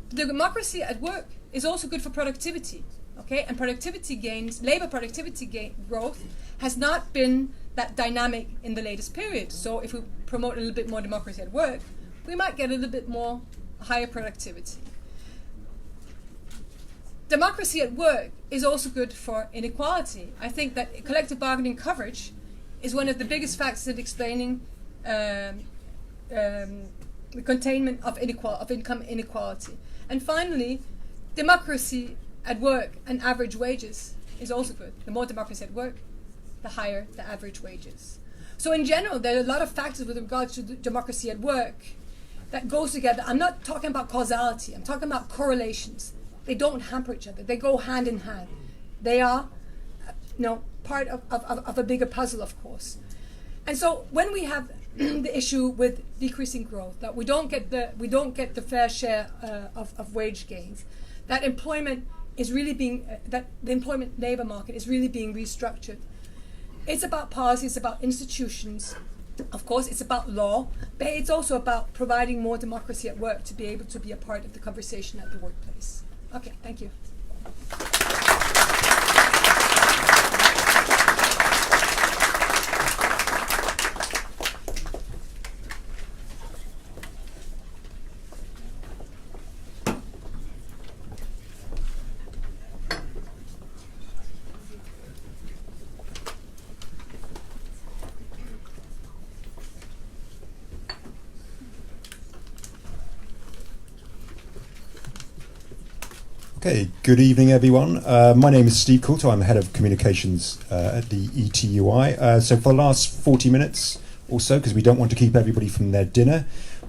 the democracy at work is also good for productivity. Okay, and productivity gains, labor productivity growth has not been that dynamic in the latest period. So if we promote a little bit more democracy at work, we might get a little bit more higher productivity. Democracy at work is also good for inequality. I think that collective bargaining coverage is one of the biggest factors in explaining the containment of income inequality. And finally, democracy at work and average wages is also good. The more democracy at work, the higher the average wages. So in general, there are a lot of factors with regards to democracy at work that goes together. I'm not talking about causality. I'm talking about correlations. They don't hamper each other. They go hand in hand. They are, part of a bigger puzzle, of course. And so when we have the issue with decreasing growth, that we don't get the fair share of wage gains, that employment is really being that the employment labor market is really being restructured. It's about policy. It's about institutions. Of course, it's about law, but it's also about providing more democracy at work to be able to be a part of the conversation at the workplace. Okay, thank you. Okay, good evening everyone. My name is Steve Coulter, I'm the Head of Communications at the ETUI. So for the last 40 minutes or so, because we don't want to keep everybody from their dinner,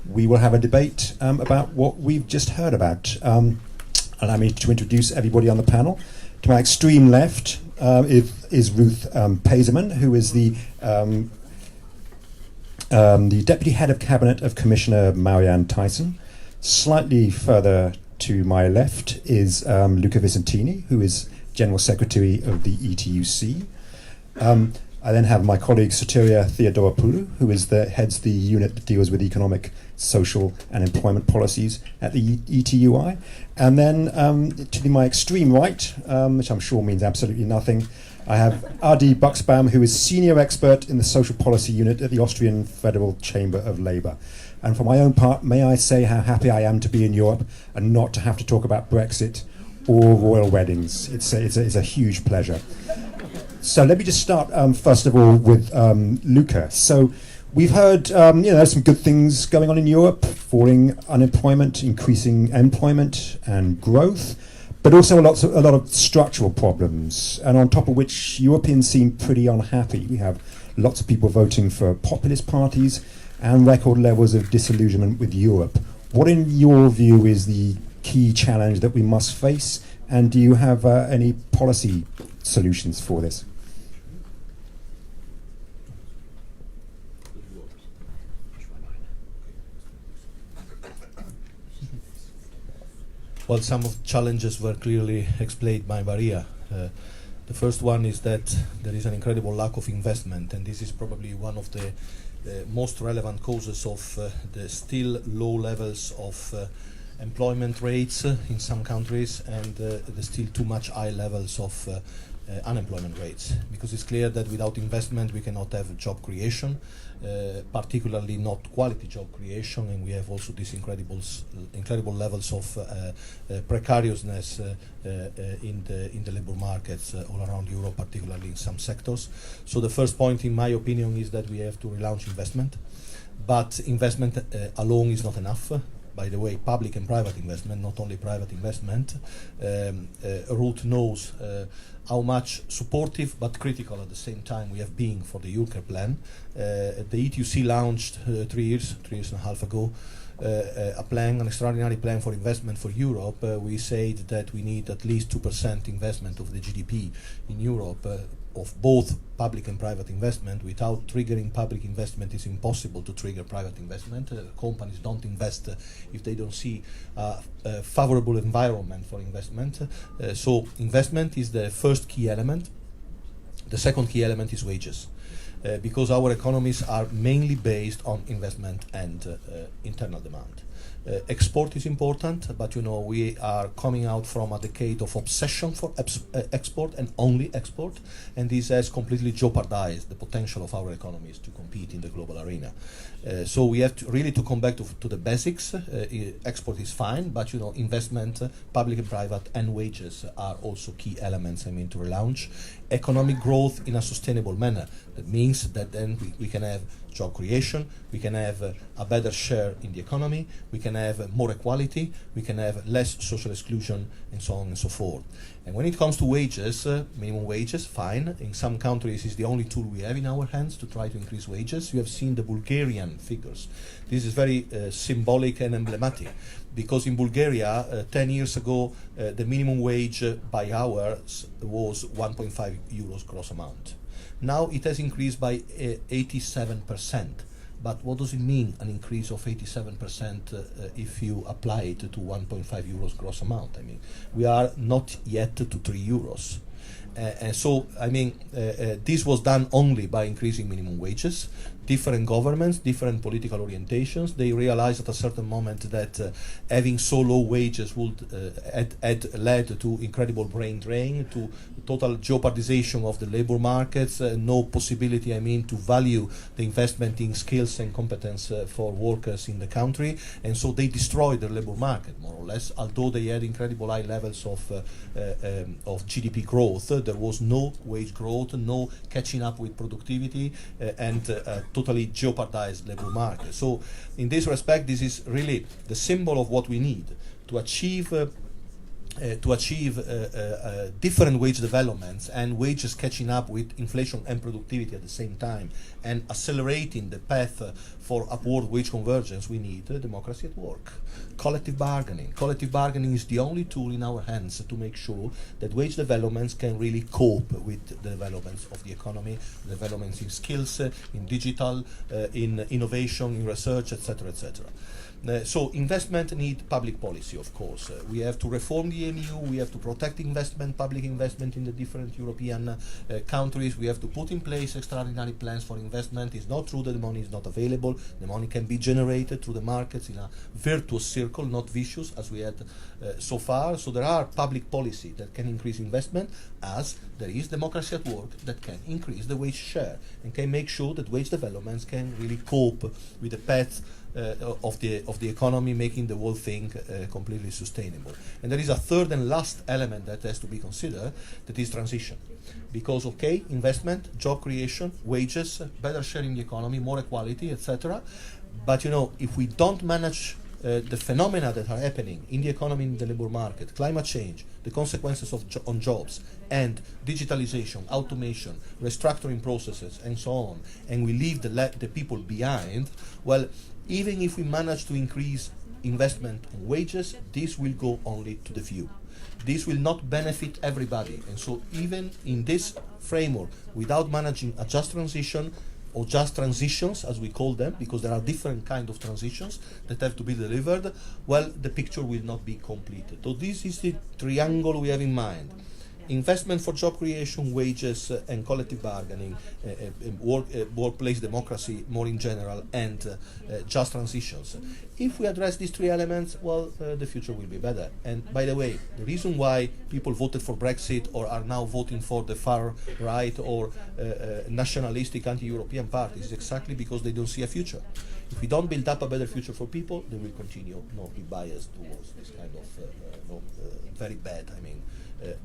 we will have a debate about what we've just heard about. Allow me to introduce everybody on the panel. To my extreme left is Ruth Paserman, who is the Deputy Head of Cabinett of Commissioner Marianne Thyssen. Slightly further to my left is Luca Visentini, who is General Secretary of the ETUC. I then have my colleague Sotiria Theodoropoulou, who heads the unit that deals with economic, social and employment policies at the ETUI. And then to my extreme right, which I'm sure means absolutely nothing, I have R.D. Buxbaum, who is Senior Expert in the Social Policy Unit at the Austrian Federal Chamber of Labour. And for my own part, may I say how happy I am to be in Europe and not to have to talk about Brexit or royal weddings. It's a huge pleasure. So let me just start, first of all, with Luca. So we've heard, there's some good things going on in Europe, falling unemployment, increasing employment and growth, but also a lot of structural problems, and on top of which Europeans seem pretty unhappy. We have lots of people voting for populist parties and record levels of disillusionment with Europe. What, in your view, is the key challenge that we must face, and do you have any policy solutions for this? Well, some of the challenges were clearly explained by Maria. The first one is that there is an incredible lack of investment, and this is probably one of the most relevant causes of the still low levels of employment rates in some countries, and the still too much high levels of unemployment rates. Because it's clear that without investment we cannot have job creation, particularly not quality job creation, and we have also these incredible levels of precariousness in the labor markets all around Europe, particularly in some sectors. So the first point, in my opinion, is that we have to relaunch investment, but investment alone is not enough. By the way, public and private investment, not only private investment. Ruth knows how much supportive but critical at the same time we have been for the Juncker plan. The ETUC launched 3 years and a half ago, an extraordinary plan for investment for Europe. We said that we need at least 2% investment of the GDP in Europe, of both public and private investment. Without triggering public investment, it's impossible to trigger private investment. Companies don't invest if they don't see a favorable environment for investment. So investment is the first key element. The second key element is wages. Because our economies are mainly based on investment and internal demand. Export is important, but we are coming out from a decade of obsession for export and only export, and this has completely jeopardized the potential of our economies to compete in the global arena. So we have to really come back to the basics. Export is fine, but investment, public and private, and wages are also key elements, to relaunch economic growth in a sustainable manner. That means that then we can have job creation, we can have a better share in the economy, we can have more equality, we can have less social exclusion, and so on and so forth. And when it comes to wages, minimum wages, fine. In some countries it's the only tool we have in our hands to try to increase wages. You have seen the Bulgarian figures. This is very symbolic and emblematic, because in Bulgaria 10 years ago the minimum wage by hours was 1.5 euros gross amount. Now it has increased by 87%. But what does it mean, an increase of 87% if you apply it to 1.5 euros gross amount? We are not yet to 3 euros. And so, this was done only by increasing minimum wages. Different governments, different political orientations, they realized at a certain moment that having so low wages would had led to incredible brain drain, to total jeopardization of the labor markets, no possibility, to value the investment in skills and competence for workers in the country, and so they destroyed the labor market, more or less. Although they had incredible high levels of GDP growth, there was no wage growth, no catching up with productivity, and totally jeopardized labor market. So in this respect, this is really the symbol of what we need to achieve to achieve different wage developments and wages catching up with inflation and productivity at the same time and accelerating the path for upward wage convergence, we need democracy at work. Collective bargaining. Collective bargaining is the only tool in our hands to make sure that wage developments can really cope with the developments of the economy, developments in skills, in digital, in innovation, in research, etc., etc. So investment need public policy, of course. We have to reform the EMU, we have to protect investment, public investment in the different European countries, we have to put in place extraordinary plans for investment. It's not true that the money is not available. The money can be generated through the markets in a virtuous circle, not vicious, as we had so far. So there are public policy that can increase investment, as there is democracy at work that can increase the wage share and can make sure that wage developments can really cope with the path of the economy, making the whole thing completely sustainable. And there is a third and last element that has to be considered, that is transition. Because, okay, investment, job creation, wages, better sharing the economy, more equality, etc. But, you know, if we don't manage the phenomena that are happening in the economy, in the labor market, climate change, the consequences of on jobs, and digitalization, automation, restructuring processes, and so on, and we leave the people behind, well, even if we manage to increase investment and wages, this will go only to the few. This will not benefit everybody. And so even in this framework, without managing a just transition, or just transitions, as we call them, because there are different kinds of transitions that have to be delivered, well, the picture will not be completed. So this is the triangle we have in mind. Investment for job creation, wages, and collective bargaining, workplace democracy more in general, and just transitions. If we address these three elements, well, the future will be better. And by the way, the reason why people voted for Brexit or are now voting for the far right or nationalistic anti-European parties is exactly because they don't see a future. If we don't build up a better future for people, they will continue be biased towards this kind of very bad,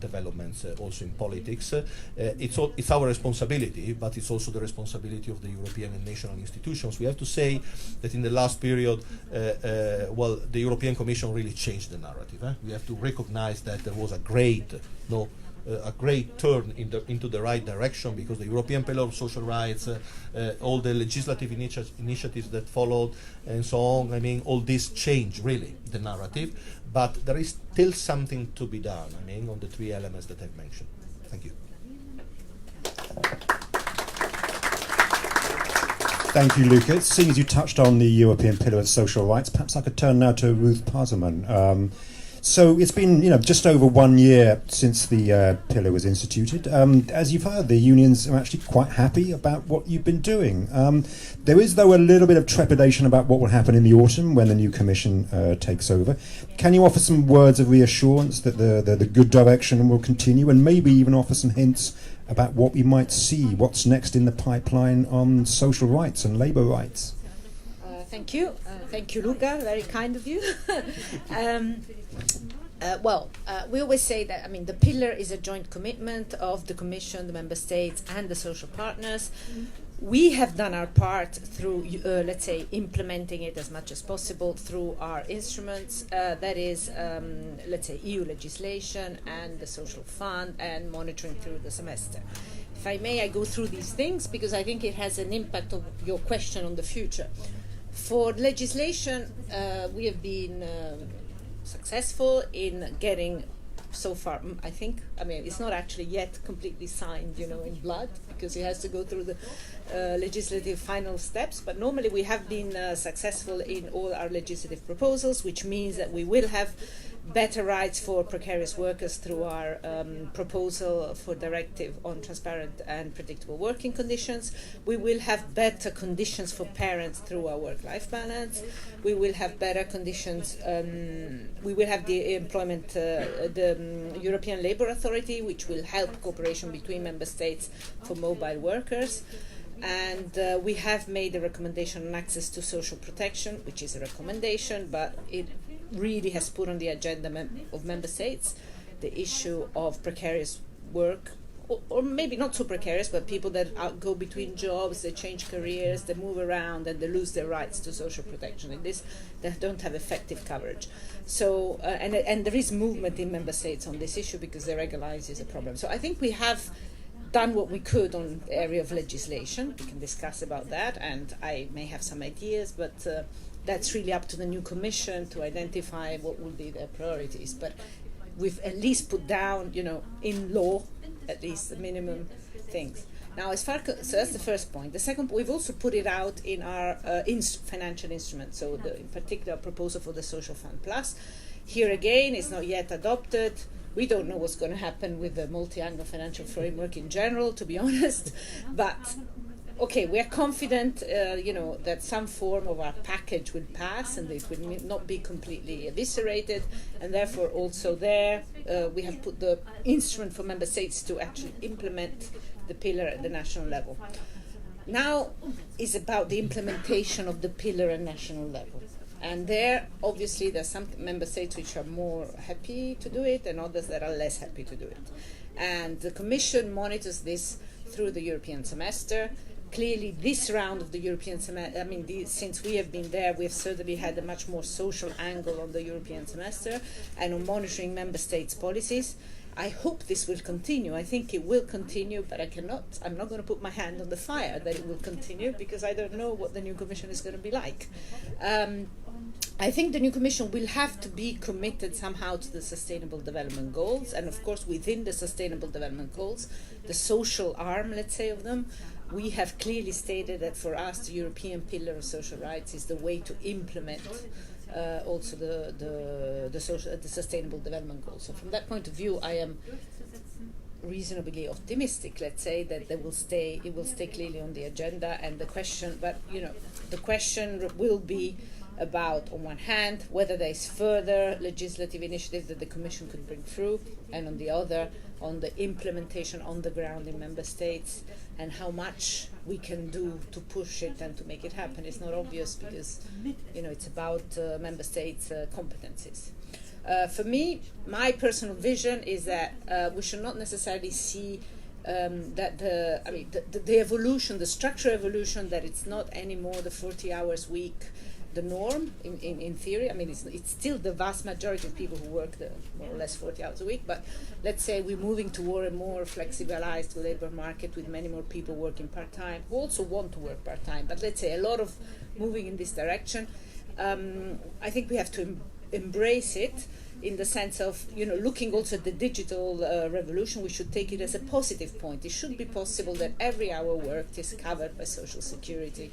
developments also in politics. It's our responsibility, but it's also the responsibility of the European and national institutions. We have to say that in the last period, the European Commission really changed the narrative. We have to recognize that there was a great turn into the right direction, because the European Pillar of Social Rights, all the legislative initiatives that followed, and so on, all this changed really the narrative. But there is still something to be done, on the three elements that I've mentioned. Thank you. Thank you, Luca. Seeing as you touched on the European Pillar of Social Rights, perhaps I could turn now to Ruth Paserman. So it's been, just over 1 year since the pillar was instituted. As you've heard, the unions are actually quite happy about what you've been doing. There is, though, a little bit of trepidation about what will happen in the autumn when the new commission takes over. Can you offer some words of reassurance that the good direction will continue, and maybe even offer some hints about what we might see, what's next in the pipeline on social rights and labour rights? Thank you. Thank you, Luca. Very kind of you. We always say that, the pillar is a joint commitment of the Commission, the Member States, and the social partners. We have done our part through, implementing it as much as possible through our instruments, that is, EU legislation and the social fund, and monitoring through the semester. If I may, I go through these things because I think it has an impact on your question on the future. For legislation, we have been successful in getting so far, I think, it's not actually yet completely signed, in blood, because it has to go through the legislative final steps, but normally we have been successful in all our legislative proposals, which means that we will have better rights for precarious workers through our proposal for directive on transparent and predictable working conditions. We will have better conditions for parents through our work-life balance. We will have better conditions. We will have the employment, the European Labour Authority, which will help cooperation between member states for mobile workers. And we have made a recommendation on access to social protection, which is a recommendation, but it really has put on the agenda of member states the issue of precarious work or maybe not so precarious, but people that go between jobs, they change careers, they move around, and they lose their rights to social protection. In this, they don't have effective coverage. So, and there is movement in member states on this issue because the regularize is a problem. So I think we have done what we could on the area of legislation. We can discuss about that, and I may have some ideas, but that's really up to the new commission to identify what will be their priorities. But we've at least put down, in law, at least the minimum things. Now, so that's the first point. The second, we've also put it out in our financial instruments. So, in particular, a proposal for the Social Fund Plus. Here again, it's not yet adopted. We don't know what's going to happen with the multi-annual financial framework in general, to be honest. But okay, we are confident, that some form of our package will pass, and it will not be completely eviscerated. And therefore, also there, we have put the instrument for member states to actually implement the pillar at the national level. Now is about the implementation of the pillar at national level. And there, obviously, there are some member states which are more happy to do it and others that are less happy to do it. And the Commission monitors this through the European semester. Clearly, this round of the European semester, since we have been there, we have certainly had a much more social angle on the European semester and on monitoring member states' policies. I hope this will continue. I think it will continue, but I'm not going to put my hand on the fire that it will continue because I don't know what the new Commission is going to be like. I think the new Commission will have to be committed somehow to the Sustainable Development Goals, and of course within the Sustainable Development Goals, the social arm, let's say, of them, we have clearly stated that for us the European Pillar of Social Rights is the way to implement also the Sustainable Development Goals. So from that point of view, I am reasonably optimistic, let's say, that it will stay clearly on the agenda. And the question will be about, on one hand, whether there is further legislative initiatives that the Commission could bring through, and on the other, on the implementation on the ground in member states, and how much we can do to push it and to make it happen. It's not obvious because, it's about member states' competencies. For me, my personal vision is that we should not necessarily see that the evolution, the structural evolution, that it's not anymore the 40 hours week the norm in theory. It's still the vast majority of people who work the more or less 40 hours a week, but let's say we're moving toward a more flexibilized labor market with many more people working part-time who also want to work part-time, but let's say a lot of moving in this direction. I think we have to embrace it in the sense of, looking also at the digital revolution. We should take it as a positive point. It should be possible that every hour worked is covered by Social Security.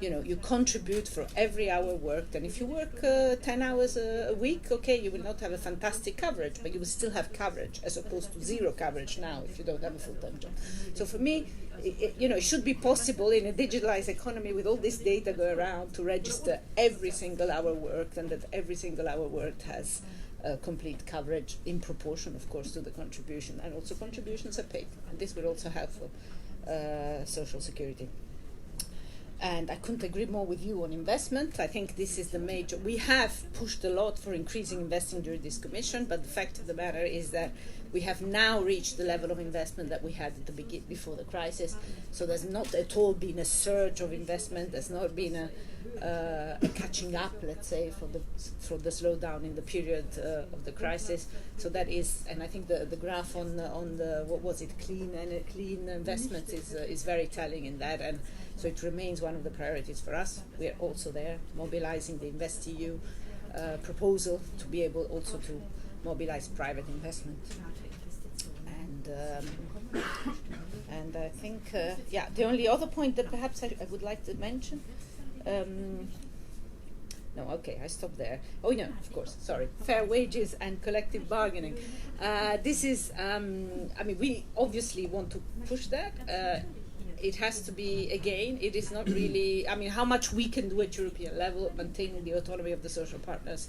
You contribute for every hour worked, and if you work 10 hours a week, okay, you will not have a fantastic coverage, but you will still have coverage, as opposed to zero coverage now if you don't have a full-time job. So for me, it should be possible in a digitalized economy with all this data go around to register every single hour worked, and that every single hour worked has complete coverage in proportion, of course, to the contribution, and also contributions are paid. And this will also help for Social Security. And I couldn't agree more with you on investment. I think this is the major. We have pushed a lot for increasing investing during this Commission, but the fact of the matter is that we have now reached the level of investment that we had at the before the crisis. So there's not at all been a surge of investment. There's not been a catching up, let's say, for the slowdown in the period of the crisis. So that is, and I think the graph on the what was it, clean investment is very telling in that. And so it remains one of the priorities for us. We are also there mobilizing the InvestEU proposal to be able also to mobilize private investment. And I think, the only other point that perhaps I would like to mention, I stop there. Oh, no, of course, sorry. Fair wages and collective bargaining. This is, we obviously want to push that. It has to be, again, it is not really, how much we can do at European level, maintaining the autonomy of the social partners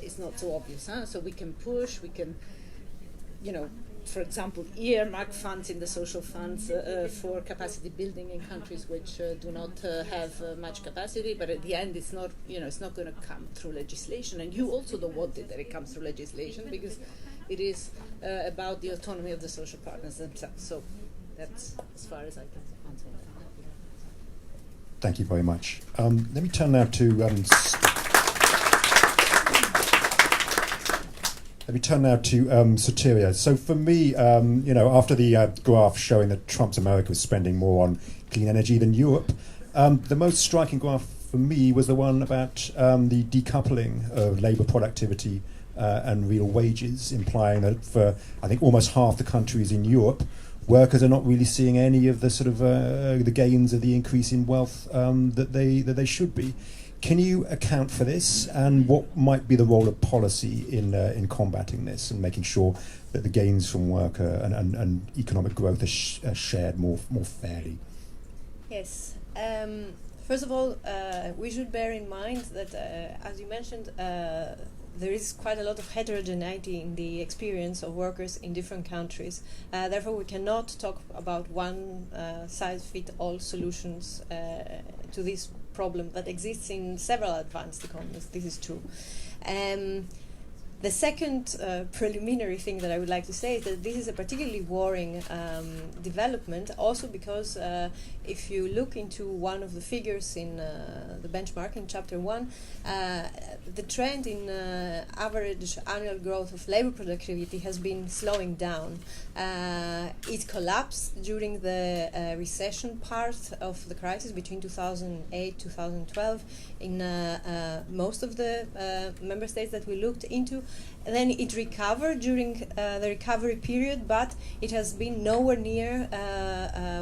is not so obvious. So we can push, we can, for example, earmark funds in the social funds for capacity building in countries which do not have much capacity, but at the end it's not, it's not going to come through legislation. And you also don't want it that it comes through legislation, because it is about the autonomy of the social partners themselves. So that's as far as I can answer that. Thank you very much. Let me turn now to Sotiria. So for me, after the graph showing that Trump's America was spending more on clean energy than Europe, the most striking graph for me was the one about the decoupling of labour productivity and real wages, implying that for, I think, almost half the countries in Europe, workers are not really seeing any of the sort of the gains of the increase in wealth that they should be. Can you account for this, and what might be the role of policy in combating this and making sure that the gains from work and economic growth are shared more fairly? Yes. First of all, we should bear in mind that, as you mentioned, there is quite a lot of heterogeneity in the experience of workers in different countries. Therefore, we cannot talk about one size-fit-all solutions to this problem that exists in several advanced economies. This is true. The second preliminary thing that I would like to say is that this is a particularly worrying development, also because if you look into one of the figures in the benchmark in Chapter 1, the trend in average annual growth of labor productivity has been slowing down. It collapsed during the recession part of the crisis between 2008-2012 in most of the member states that we looked into. And then it recovered during the recovery period, but it has been nowhere near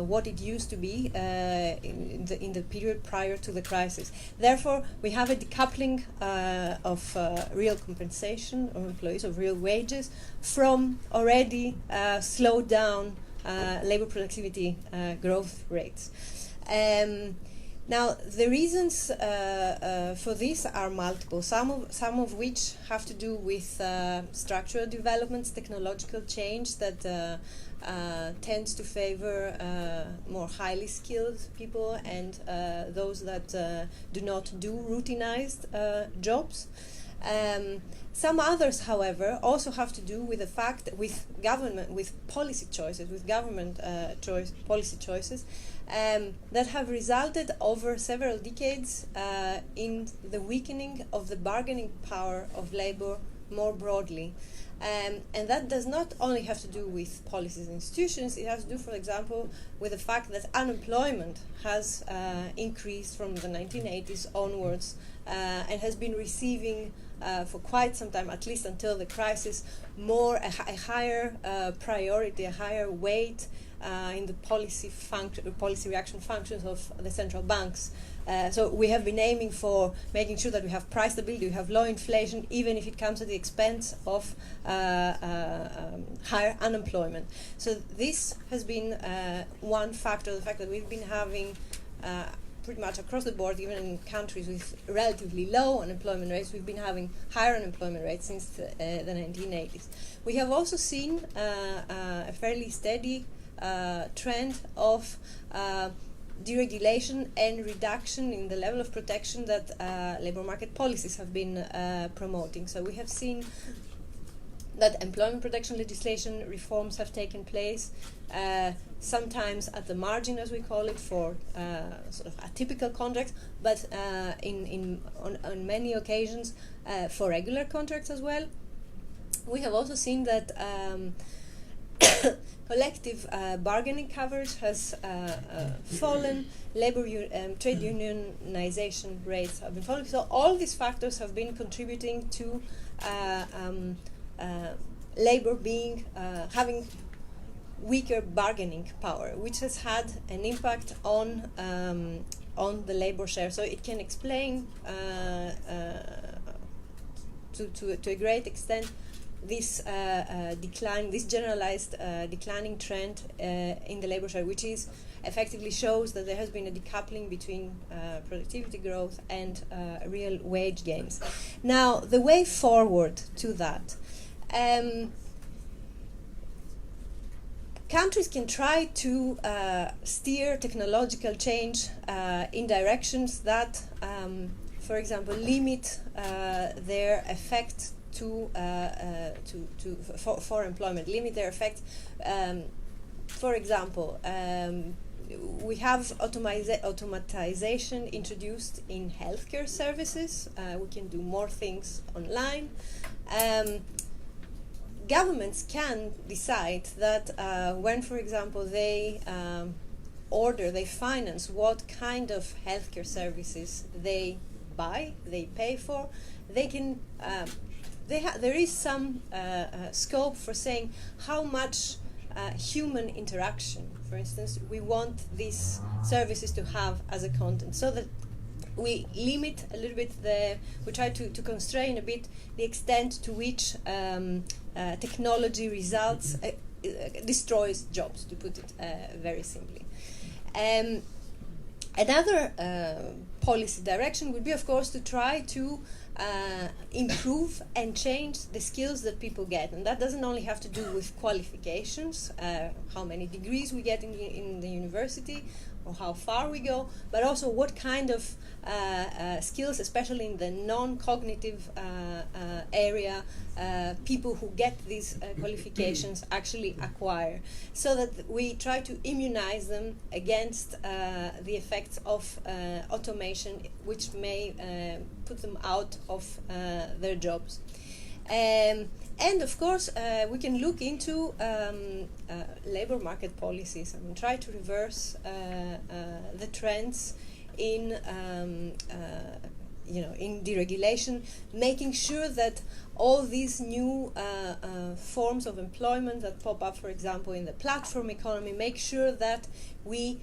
what it used to be in the period prior to the crisis. Therefore, we have a decoupling of real compensation of employees, of real wages, from already slowed down labor productivity growth rates. Now, the reasons for this are multiple, some of which have to do with structural developments, technological change that tends to favor more highly skilled people and those that do not do routinized jobs. Some others, however, also have to do with the fact that with government, with policy choices, with government policy choices that have resulted over several decades in the weakening of the bargaining power of labor more broadly. And that does not only have to do with policies and institutions, it has to do, for example, with the fact that unemployment has increased from the 1980s onwards and has been receiving for quite some time, at least until the crisis, a higher priority, a higher weight in the policy reaction functions of the central banks. So we have been aiming for making sure that we have price stability, we have low inflation, even if it comes at the expense of higher unemployment. So this has been one factor, the fact that we've been having pretty much across the board, even in countries with relatively low unemployment rates, we've been having higher unemployment rates since the 1980s. We have also seen a fairly steady trend of deregulation and reduction in the level of protection that labor market policies have been promoting. So we have seen that employment protection legislation reforms have taken place, sometimes at the margin, as we call it, for sort of atypical contracts, but on many occasions for regular contracts as well. We have also seen that collective bargaining coverage has fallen, trade unionization rates have been falling. So all these factors have been contributing to labor having weaker bargaining power, which has had an impact on the labor share. So it can explain to a great extent this decline, this generalized declining trend in the labor share, which effectively shows that there has been a decoupling between productivity growth and real wage gains. Now, the way forward to that, countries can try to steer technological change in directions that, for example, limit their effect for employment, limit their effect. For example, we have automatization introduced in healthcare services. We can do more things online. Governments can decide that when, for example, they finance what kind of healthcare services they buy, they pay for, they can. There is some scope for saying how much human interaction, for instance, we want these services to have as a content, so that we limit a little bit we try to constrain a bit the extent to which technology results destroys jobs, to put it very simply. Another policy direction would be, of course, to try to improve and change the skills that people get, and that doesn't only have to do with qualifications, how many degrees we get in the university, or how far we go, but also what kind of skills, especially in the non-cognitive area, people who get these qualifications actually acquire, so that we try to immunize them against the effects of automation, which may put them out of their jobs. And of course, we can look into labor market policies. I mean, try to reverse the trends in in deregulation, making sure that all these new forms of employment that pop up, for example, in the platform economy, make sure that we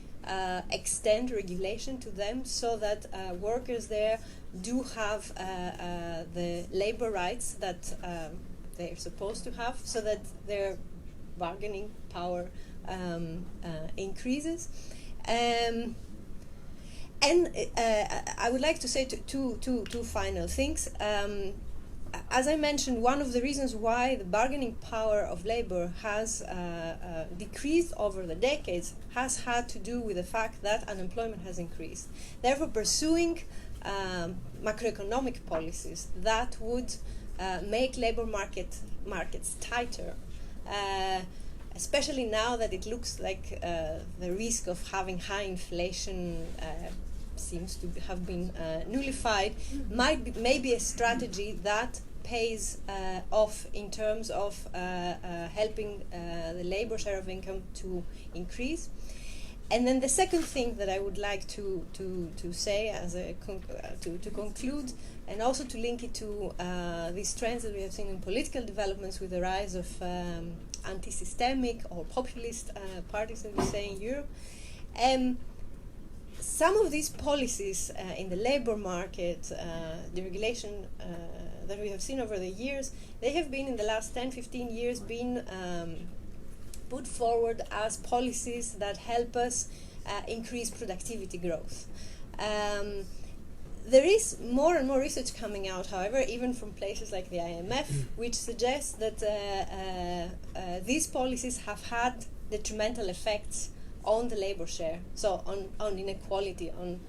extend regulation to them, so that workers there do have the labor rights that they're supposed to have, so that their bargaining power increases. And I would like to say two final things. As I mentioned, one of the reasons why the bargaining power of labor has decreased over the decades has had to do with the fact that unemployment has increased. Therefore, pursuing macroeconomic policies that would make labor markets tighter, especially now that it looks like the risk of having high inflation seems to have been nullified, may be a strategy that pays off in terms of helping the labor share of income to increase. And then the second thing that I would like to say as to conclude, and also to link it to these trends that we have seen in political developments with the rise of anti-systemic or populist parties, as we say in Europe. Some of these policies in the labor market, deregulation that we have seen over the years, they have been in the last 10-15 years been put forward as policies that help us increase productivity growth. There is more and more research coming out, however, even from places like the IMF, which suggests that these policies have had detrimental effects on the labor share, so on inequality, on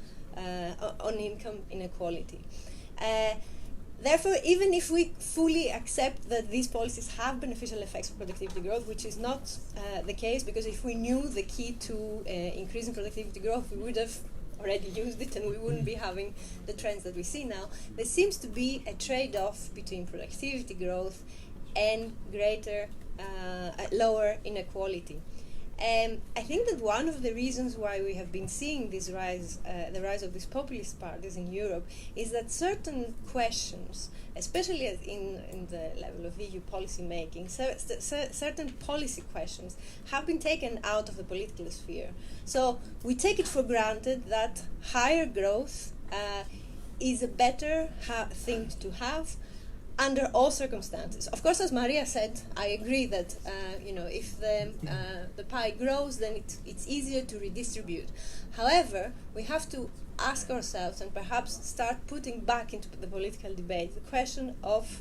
income inequality. Therefore, even if we fully accept that these policies have beneficial effects for productivity growth, which is not the case, because if we knew the key to increasing productivity growth, we would have already used it and we wouldn't be having the trends that we see now. There seems to be a trade-off between productivity growth and lower inequality. I think that one of the reasons why we have been seeing this rise, the rise of these populist parties in Europe, is that certain questions, especially in the level of EU policy making, certain policy questions have been taken out of the political sphere. So we take it for granted that higher growth is a better thing to have under all circumstances. Of course, as Maria said, I agree that if the pie grows, then it's easier to redistribute. However, we have to ask ourselves and perhaps start putting back into the political debate the question of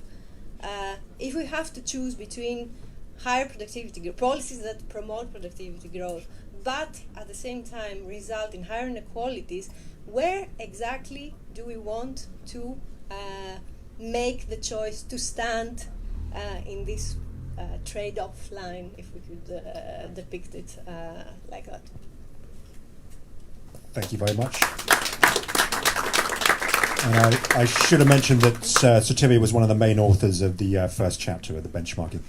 if we have to choose between higher productivity growth, policies that promote productivity growth, but at the same time result in higher inequalities, where exactly do we want to make the choice to stand in this trade-off line, if we could depict it like that. Thank you very much. And I should have mentioned that Sotiria was one of the main authors of the first chapter of the benchmarking.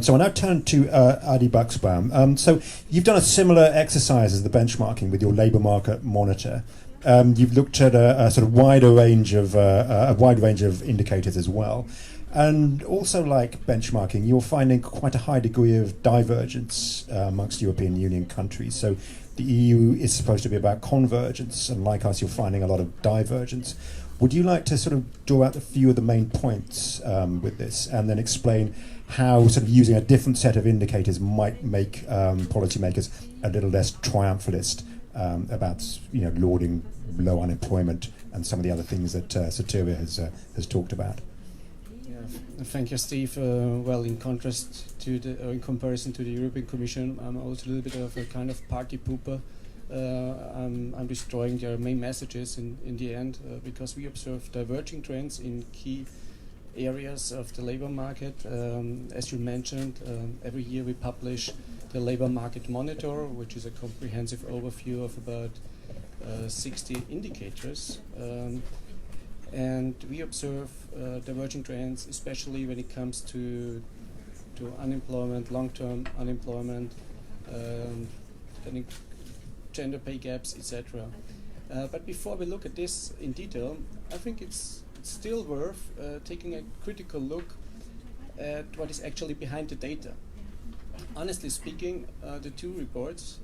So I now turn to Adi Buxbaum. So you've done a similar exercise as the benchmarking with your labour market monitor. You've looked at a sort of wide range of indicators as well. And also, like benchmarking, you're finding quite a high degree of divergence amongst European Union countries. So the EU is supposed to be about convergence, and like us, you're finding a lot of divergence. Would you like to sort of draw out a few of the main points with this, and then explain how sort of using a different set of indicators might make policymakers a little less triumphalist about lauding low unemployment and some of the other things that Sotiria has talked about? Thank you, Steve. Well, in contrast to in comparison to the European Commission, I'm also a little bit of a kind of party pooper. I'm destroying their main messages in the end because we observe diverging trends in key areas of the labor market. As you mentioned, every year we publish the Labor Market Monitor, which is a comprehensive overview of about 60 indicators. And we observe diverging trends, especially when it comes to unemployment, long-term unemployment, gender pay gaps, etc. But before we look at this in detail, I think it's still worth taking a critical look at what is actually behind the data. Honestly speaking, the two reports,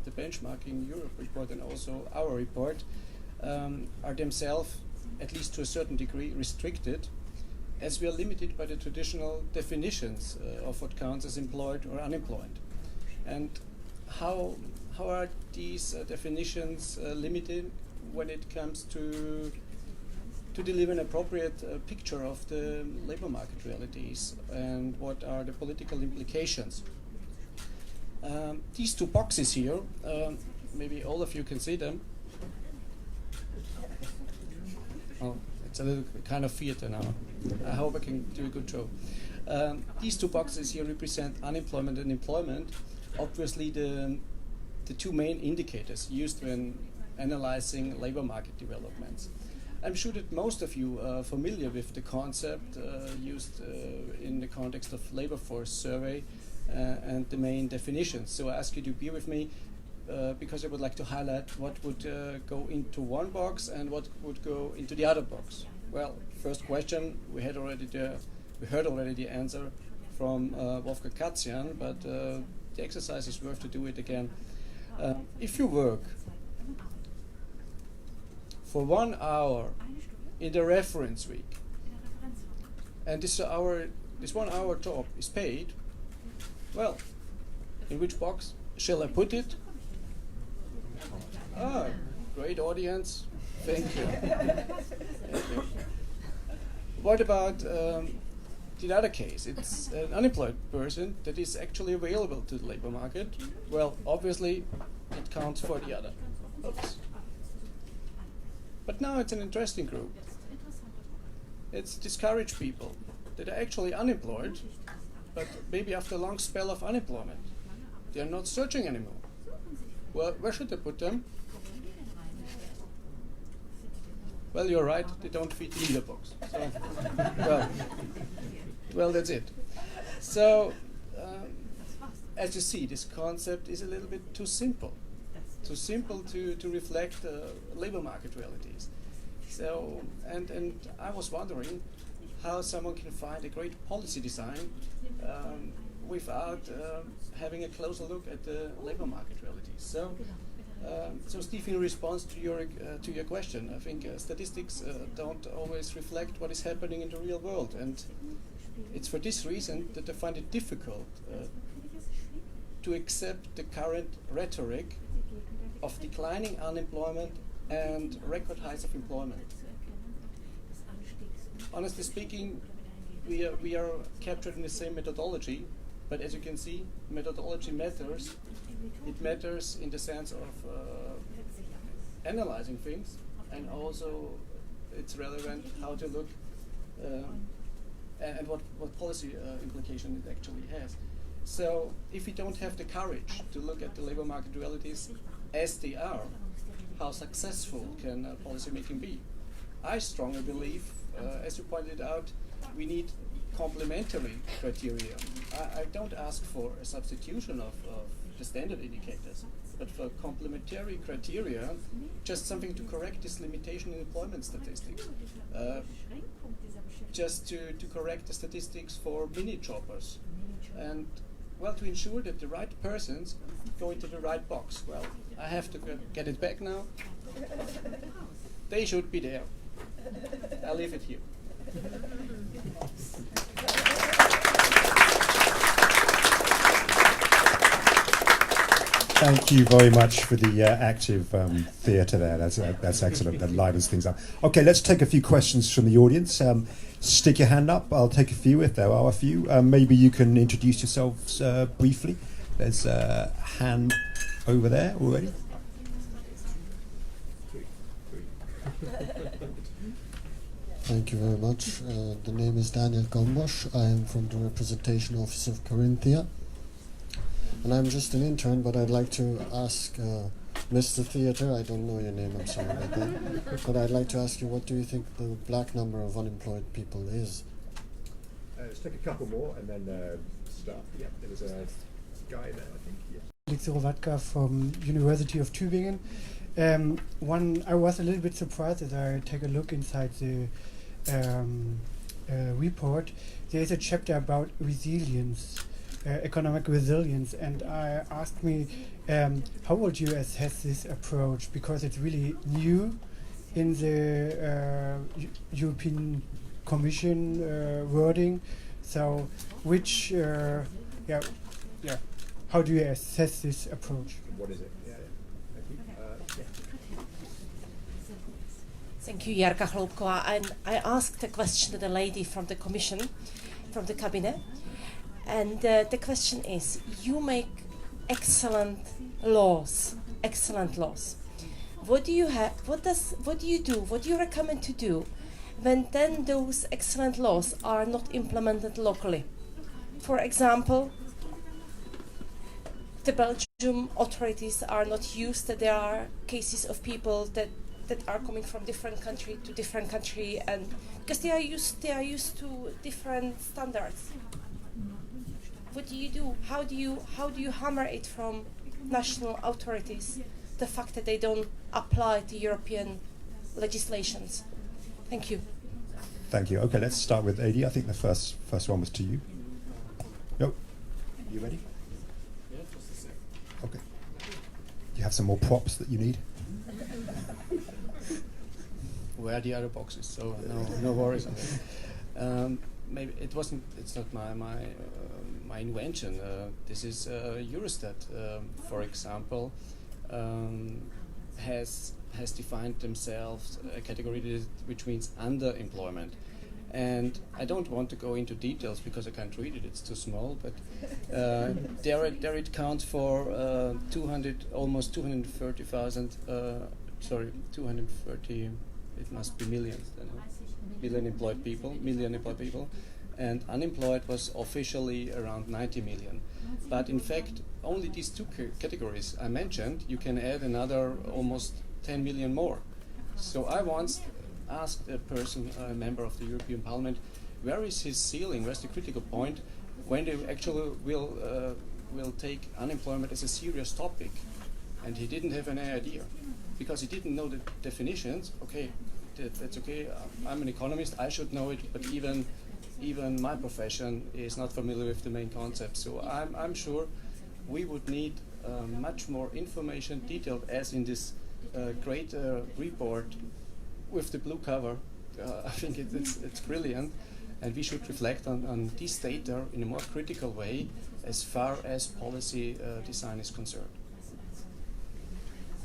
the Benchmarking Europe report and also our report, are themselves, at least to a certain degree, restricted, as we are limited by the traditional definitions of what counts as employed or unemployed. And how are these definitions limited when it comes to deliver an appropriate picture of the labor market realities, and what are the political implications? These two boxes here, maybe all of you can see them. Oh, it's a little kind of theater now. I hope I can do a good job. These two boxes here represent unemployment and employment. Obviously, the two main indicators used when analyzing labor market developments. I'm sure that most of you are familiar with the concept used in the context of labor force survey and the main definitions. So I ask you to be with me because I would like to highlight what would go into one box and what would go into the other box. Well, first question, we heard already the answer from Wolfgang Katzian, but the exercise is worth to do it again. If you work for 1 hour in the reference week, and this 1 hour job is paid, well, in which box shall I put it? Ah, great audience. Thank you. Thank you. What about the other case? It's an unemployed person that is actually available to the labor market. Well, obviously, it counts for the other. Oops. But now it's an interesting group. It's discouraged people that are actually unemployed, but maybe after a long spell of unemployment, they are not searching anymore. Well, where should I put them? Well, you're right, they don't fit in either box. So, well, that's it. So, as you see, this concept is a little bit too simple to reflect labor market realities. So, and I was wondering how someone can find a great policy design without having a closer look at the labor market realities. So Steve, in response to your question, I think statistics don't always reflect what is happening in the real world, and it's for this reason that I find it difficult to accept the current rhetoric of declining unemployment and record highs of employment. Honestly speaking, we are captured in the same methodology, but as you can see, methodology matters. It matters in the sense of analyzing things, and also it's relevant how to look and what policy implication it actually has. So if we don't have the courage to look at the labor market realities as they are, how successful can policy making be? I strongly believe, as you pointed out, we need complementary criteria. I don't ask for a substitution of the standard indicators, but for complementary criteria, just something to correct this limitation in employment statistics. Just to correct the statistics for mini-jobbers. And, well, to ensure that the right persons go into the right box. Well, I have to get it back now. They should be there. I'll leave it here. Thank you very much for the active theatre there. That's excellent. That lightens things up. Okay, let's take a few questions from the audience. Stick your hand up. I'll take a few if there are a few. Maybe you can introduce yourselves briefly. There's a hand over there already. Thank you very much. The name is Daniel Gombosch. I am from the Representation Office of Carinthia. And I'm just an intern, but I'd like to ask Mr. Theatre, I don't know your name, I'm sorry about that, but I'd like to ask you, what do you think the black number of unemployed people is? Let's take a couple more and then start. Yeah, there was a guy there, I think. Yeah. Felix Rovatka from University of Tübingen. I was a little bit surprised as I take a look inside the report. There is a chapter about resilience, economic resilience, and I asked me, how would you assess this approach? Because it's really new in the European Commission wording. So, how do you assess this approach? What is it? Thank you, Jarka Chlopková. And I asked a question to the lady from the Commission, from the Cabinett, and the question is: you make excellent laws. What do you have? What do you do? What do you recommend to do when then those excellent laws are not implemented locally? For example, the Belgian authorities are not used. That there are cases of people that are coming from different country to different country, and because they are used to different standards. What do you do? How do you hammer it from national authorities? The fact that they don't apply the European legislations. Thank you. Thank you. Okay, let's start with Adi. I think the first one was to you. Nope. You ready? Yeah, just a sec. Okay. You have some more props that you need? Where are the other boxes? So no worries on that. Maybe it's not my invention. This is Eurostat, for example, has defined themselves a category which means underemployment. And I don't want to go into details because I can't read it, it's too small, but there it counts for almost 230,000, 230, it must be millions, million employed people, and unemployed was officially around 90 million. But in fact, only these two categories I mentioned, you can add another almost 10 million more. So I once asked a person, a member of the European Parliament, where is his ceiling, where's the critical point when they actually will take unemployment as a serious topic? And he didn't have any idea, because he didn't know the definitions. Okay, that's okay, I'm an economist, I should know it, but even my profession is not familiar with the main concept. So I'm sure we would need much more information, detailed, as in this great report with the blue cover. I think it's brilliant, and we should reflect on this data in a more critical way as far as policy design is concerned.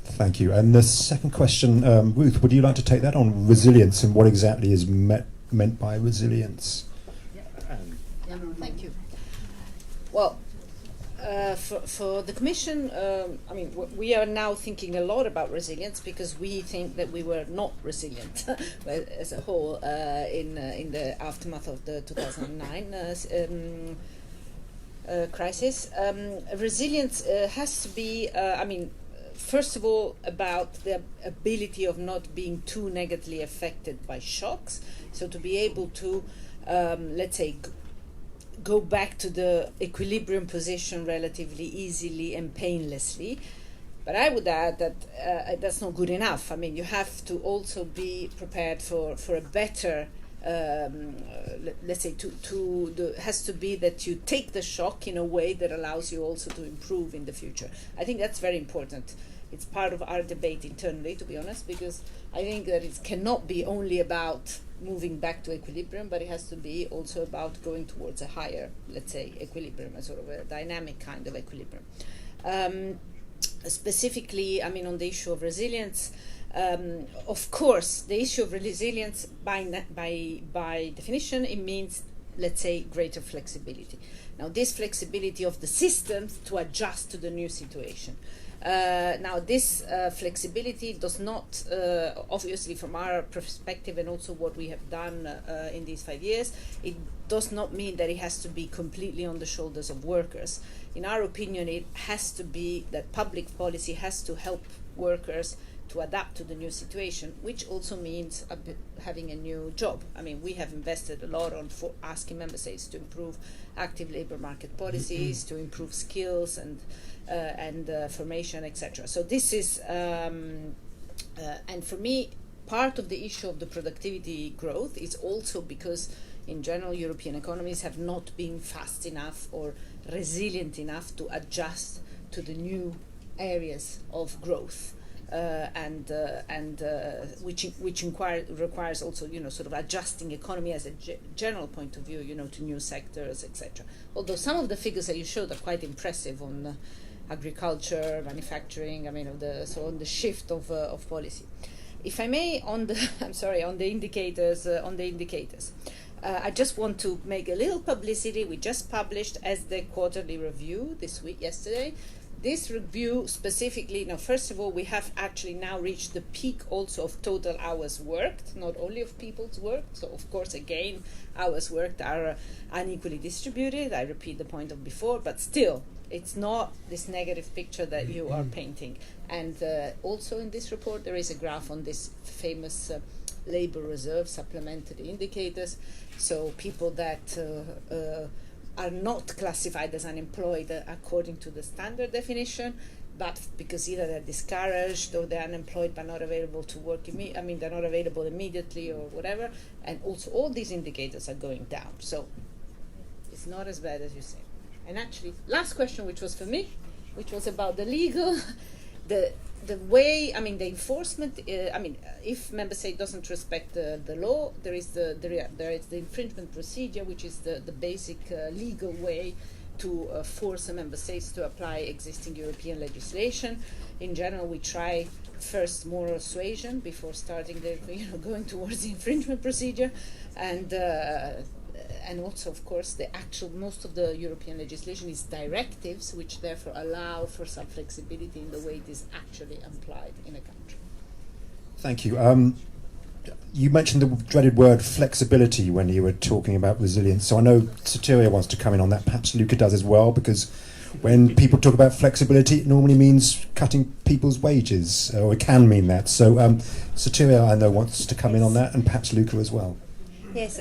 Thank you. And the second question, Ruth, would you like to take that on resilience and what exactly is meant by resilience? Yeah, thank you. Well, For the Commission, I mean, we are now thinking a lot about resilience because we think that we were not resilient as a whole in the aftermath of the 2009 crisis. Resilience has to be, I mean, first of all, about the ability of not being too negatively affected by shocks. So to be able to, let's say, go back to the equilibrium position relatively easily and painlessly. But I would add that that's not good enough. I mean, you have to also be prepared for a better, let's say, has to be that you take the shock in a way that allows you also to improve in the future. I think that's very important. It's part of our debate internally, to be honest, because I think that it cannot be only about moving back to equilibrium, but it has to be also about going towards a higher, let's say, equilibrium, a sort of a dynamic kind of equilibrium. Specifically, I mean, on the issue of resilience, of course, the issue of resilience, by definition, it means, let's say, greater flexibility. Now, this flexibility of the systems to adjust to the new situation. Now, this flexibility does not, obviously from our perspective and also what we have done in these 5 years, it does not mean that it has to be completely on the shoulders of workers. In our opinion, it has to be that public policy has to help workers to adapt to the new situation, which also means having a new job. I mean, we have invested a lot on asking member states to improve active labor market policies, to improve skills and formation, etc. So this is, and for me, part of the issue of the productivity growth is also because, in general, European economies have not been fast enough or resilient enough to adjust to the new areas of growth. Which requires also, sort of adjusting economy as a general point of view, to new sectors, etc. Although some of the figures that you showed are quite impressive on agriculture, manufacturing. I mean, on the shift of policy. If I may, on the indicators. I just want to make a little publicity. We just published as the quarterly review yesterday. This review specifically, now first of all, we have actually now reached the peak also of total hours worked, not only of people's work. So of course, again, hours worked are unequally distributed. I repeat the point of before, but still, it's not this negative picture that you are painting. And also in this report, there is a graph on this famous labor reserve supplementary indicators. So people that are not classified as unemployed according to the standard definition, but because either they're discouraged or they're unemployed but not available to work, they're not available immediately or whatever, and also all these indicators are going down. So it's not as bad as you say. And actually, last question, which was for me, which was about the legal, the way, the enforcement, if member state doesn't respect the law, there is the infringement procedure, which is the basic legal way to force a member states to apply existing European legislation. In general, we try first moral suasion before starting going towards the infringement procedure, and also, of course, most of the European legislation is directives, which therefore allow for some flexibility in the way it is actually applied in a country. Thank you. You mentioned the dreaded word flexibility when you were talking about resilience. So I know Sotiria wants to come in on that. Perhaps Luca does as well, because when people talk about flexibility, it normally means cutting people's wages, or it can mean that. So Sotiria, I know, wants to come in on that, and perhaps Luca as well. Yes.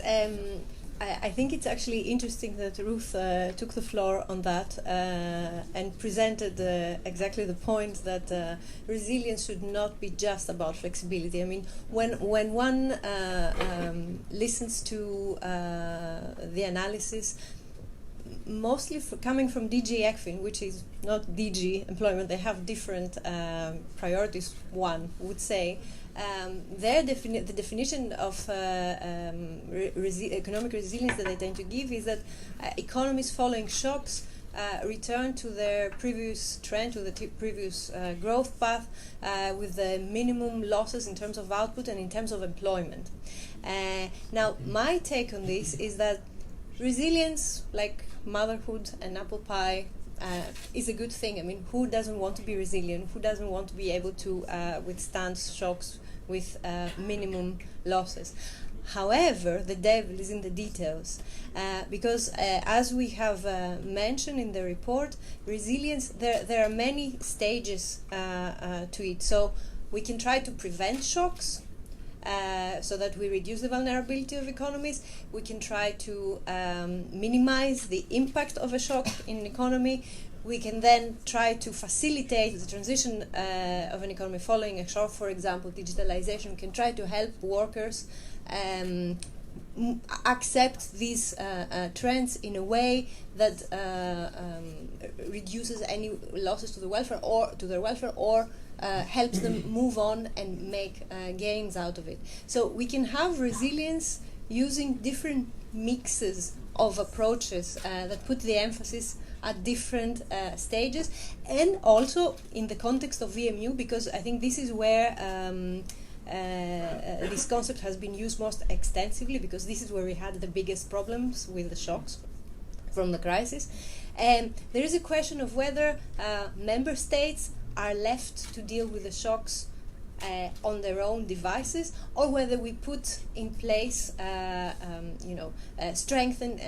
I think it's actually interesting that Ruth took the floor on that and presented exactly the point that resilience should not be just about flexibility. I mean, when one listens to the analysis, mostly coming from DG ECFIN, which is not DG employment, they have different priorities, one would say. The definition of economic resilience that they tend to give is that economies following shocks return to their previous trend, to the previous growth path, with the minimum losses in terms of output and in terms of employment. Now, my take on this is that resilience, like motherhood and apple pie, is a good thing. I mean, who doesn't want to be resilient? Who doesn't want to be able to withstand shocks with minimum losses? However, the devil is in the details, because as we have mentioned in the report, resilience, there are many stages to it. So we can try to prevent shocks, so that we reduce the vulnerability of economies. We can try to minimize the impact of a shock in an economy. We can then try to facilitate the transition of an economy following a shock. For example, digitalization. We can try to help workers accept these trends in a way that reduces any losses to the welfare or helps them move on and make gains out of it. So we can have resilience using different mixes of approaches that put the emphasis at different stages, and also in the context of VMU, because I think this is where this concept has been used most extensively, because this is where we had the biggest problems with the shocks from the crisis. And there is a question of whether member states are left to deal with the shocks on their own devices, or whether we put in place, strengthened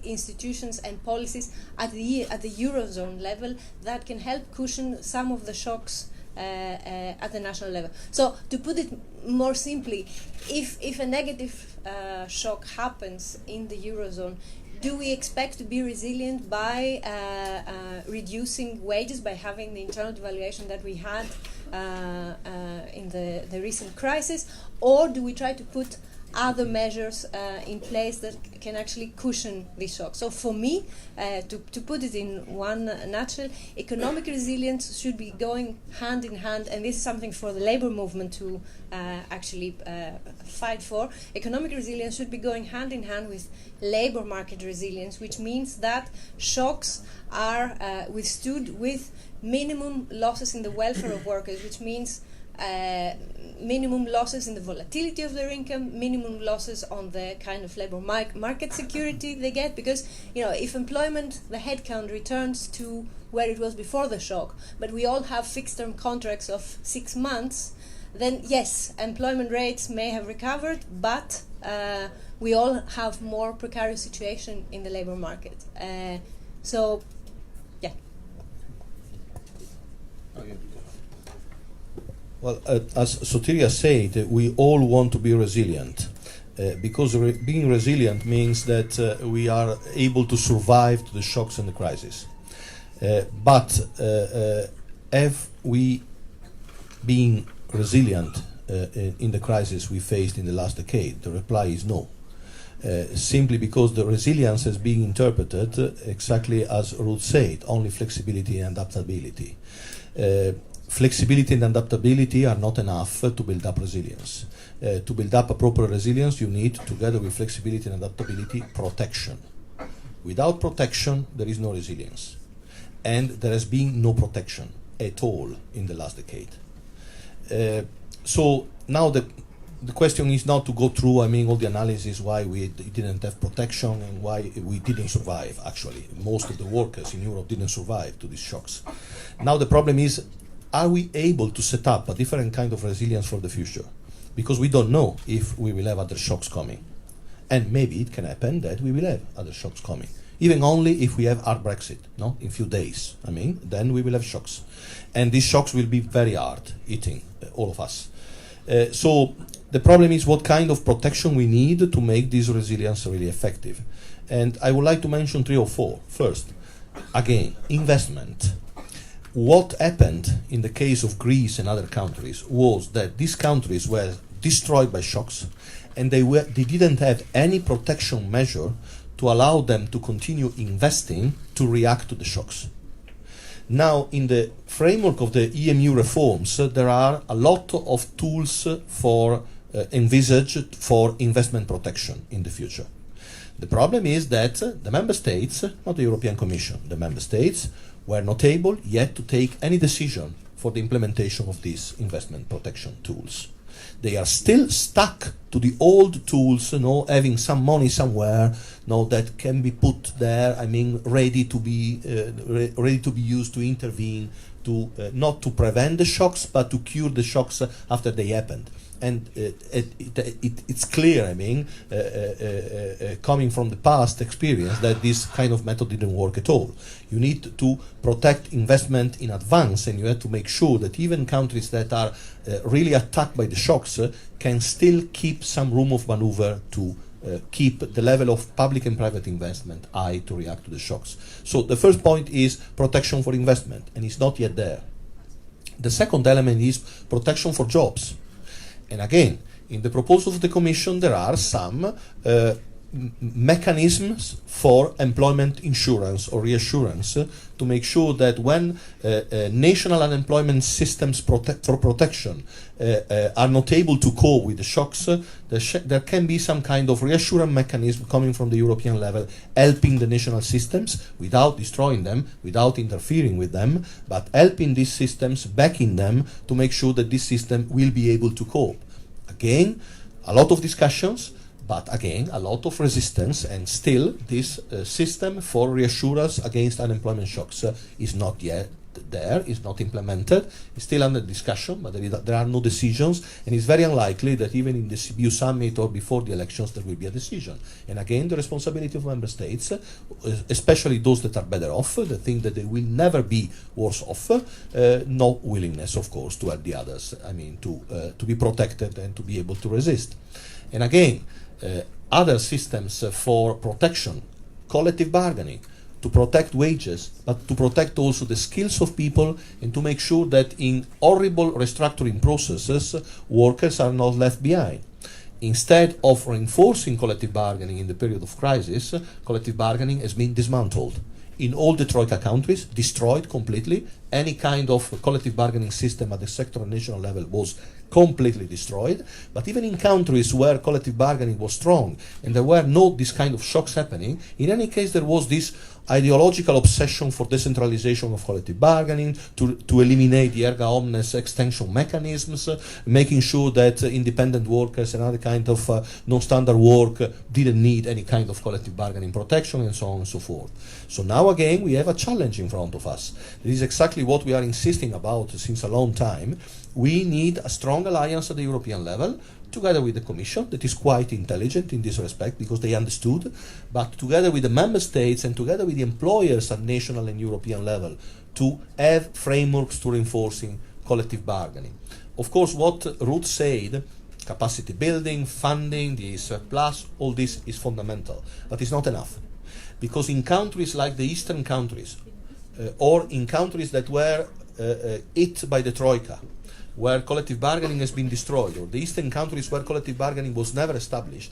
institutions and policies at the Eurozone level that can help cushion some of the shocks at the national level. So, to put it more simply, if a negative shock happens in the Eurozone, do we expect to be resilient by reducing wages, by having the internal devaluation that we had in the recent crisis, or do we try to put other measures in place that can actually cushion the shock? So for me, to put it in one nutshell, economic resilience should be going hand in hand, and this is something for the labor movement to actually fight for. Economic resilience should be going hand in hand with labor market resilience, which means that shocks are withstood with minimum losses in the welfare of workers, which means minimum losses in the volatility of their income, minimum losses on the kind of labor market security they get, because if employment, the headcount returns to where it was before the shock, but we all have fixed term contracts of 6 months, then yes, employment rates may have recovered, but we all have more precarious situation in the labor market. So, yeah. Well, as Sotiria said, we all want to be resilient, because being resilient means that we are able to survive to the shocks and the crisis. But have we been resilient in the crisis we faced in the last decade? The reply is no. Simply because the resilience has been interpreted exactly as Ruth said, only flexibility and adaptability. Flexibility and adaptability are not enough to build up resilience. To build up a proper resilience, you need, together with flexibility and adaptability, protection. Without protection, there is no resilience. And there has been no protection at all in the last decade. So now the question is not to go through, all the analysis why we didn't have protection and why we didn't survive, actually. Most of the workers in Europe didn't survive to these shocks. Now the problem is, are we able to set up a different kind of resilience for the future? Because we don't know if we will have other shocks coming. And maybe it can happen that we will have other shocks coming. Even only if we have hard Brexit, in a few days. Then we will have shocks. And these shocks will be very hard, hitting all of us. So the problem is what kind of protection we need to make this resilience really effective. And I would like to mention 3 or 4. First, again, investment. What happened in the case of Greece and other countries was that these countries were destroyed by shocks, and they didn't have any protection measure to allow them to continue investing to react to the shocks. Now, in the framework of the EMU reforms, there are a lot of tools for envisaged for investment protection in the future. The problem is that the member states, not the European Commission, the member states were not able yet to take any decision for the implementation of these investment protection tools. They are still stuck to the old tools, having some money somewhere, that can be put there. I mean, ready to be used to intervene, to not to prevent the shocks, but to cure the shocks after they happened. And it's clear, I mean, coming from the past experience, that this kind of method didn't work at all. You need to protect investment in advance, and you have to make sure that even countries that are really attacked by the shocks can still keep some room of maneuver to keep the level of public and private investment high to react to the shocks. So the first point is protection for investment, and it's not yet there. The second element is protection for jobs. And again, in the proposal of the Commission, there are some mechanisms for employment insurance or reassurance to make sure that when national unemployment systems for protection are not able to cope with the shocks, there can be some kind of reassurance mechanism coming from the European level, helping the national systems without destroying them, without interfering with them, but helping these systems, backing them to make sure that this system will be able to cope. Again, a lot of discussions, but again, a lot of resistance, and still this system for reassurance against unemployment shocks is not yet there, is not implemented, it's still under discussion, but there are no decisions, and it's very unlikely that even in the Sibiu summit or before the elections there will be a decision. And again, the responsibility of member states, especially those that are better off, that think that they will never be worse off, no willingness, of course, to help the others, I mean, to be protected and to be able to resist. And again, other systems for protection, collective bargaining, to protect wages, but to protect also the skills of people, and to make sure that in horrible restructuring processes, workers are not left behind. Instead of reinforcing collective bargaining in the period of crisis, collective bargaining has been dismantled. In all the Troika countries, destroyed completely. Any kind of collective bargaining system at the sector and national level was completely destroyed. But even in countries where collective bargaining was strong and there were no this kind of shocks happening, in any case there was this ideological obsession for decentralization of collective bargaining, to eliminate the erga omnes extension mechanisms, making sure that independent workers and other kind of non-standard work didn't need any kind of collective bargaining protection, and so on and so forth. So now again we have a challenge in front of us. This is exactly what we are insisting about since a long time. We need a strong alliance at the European level, together with the Commission, that is quite intelligent in this respect because they understood, but together with the Member States and together with the employers at national and European level, to have frameworks to reinforcing collective bargaining. Of course, what Ruth said, capacity building, funding, the surplus, all this is fundamental, but it's not enough. Because in countries like the Eastern countries, or in countries that were hit by the Troika, where collective bargaining has been destroyed, or the Eastern countries where collective bargaining was never established,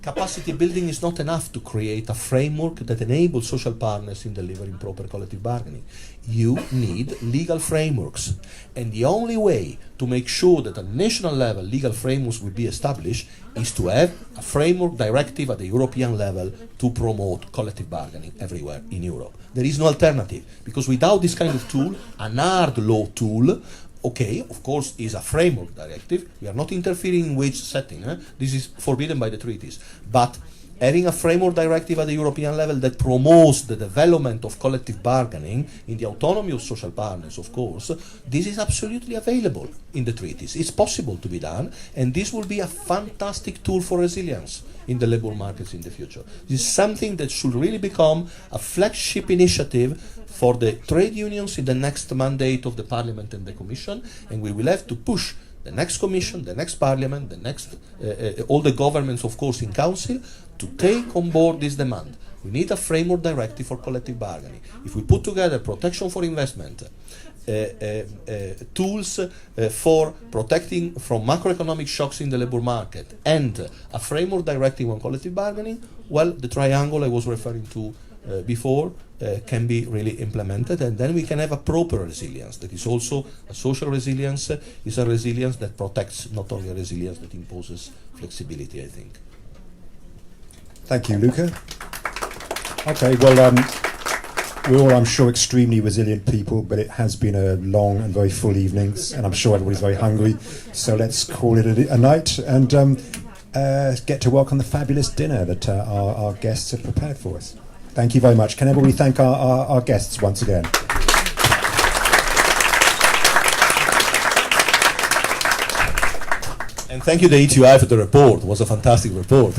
capacity building is not enough to create a framework that enables social partners in delivering proper collective bargaining. You need legal frameworks. And the only way to make sure that at national level legal frameworks will be established is to have a framework directive at the European level to promote collective bargaining everywhere in Europe. There is no alternative, because without this kind of tool, an hard law tool, okay, of course, is a framework directive. We are not interfering in wage setting. This is forbidden by the treaties. But having a framework directive at the European level that promotes the development of collective bargaining in the autonomy of social partners, of course, this is absolutely available in the treaties. It's possible to be done, and this will be a fantastic tool for resilience in the labour markets in the future. This is something that should really become a flagship initiative for the trade unions in the next mandate of the Parliament and the Commission, and we will have to push the next Commission, the next Parliament, the next all the governments, of course, in Council, to take on board this demand. We need a framework directive for collective bargaining. If we put together protection for investment, tools for protecting from macroeconomic shocks in the labour market, and a framework directive on collective bargaining, well, the triangle I was referring to before can be really implemented, and then we can have a proper resilience that is also a social resilience, is a resilience that protects, not only a resilience that imposes flexibility, I think. Thank you, Luca. Okay, well, we're all, I'm sure, extremely resilient people, but it has been a long and very full evening, and I'm sure everybody's very hungry. So let's call it a night and get to work on the fabulous dinner that our guests have prepared for us. Thank you very much. Can everybody thank our guests once again? And thank you, the ETUI, for the report. It was a fantastic report.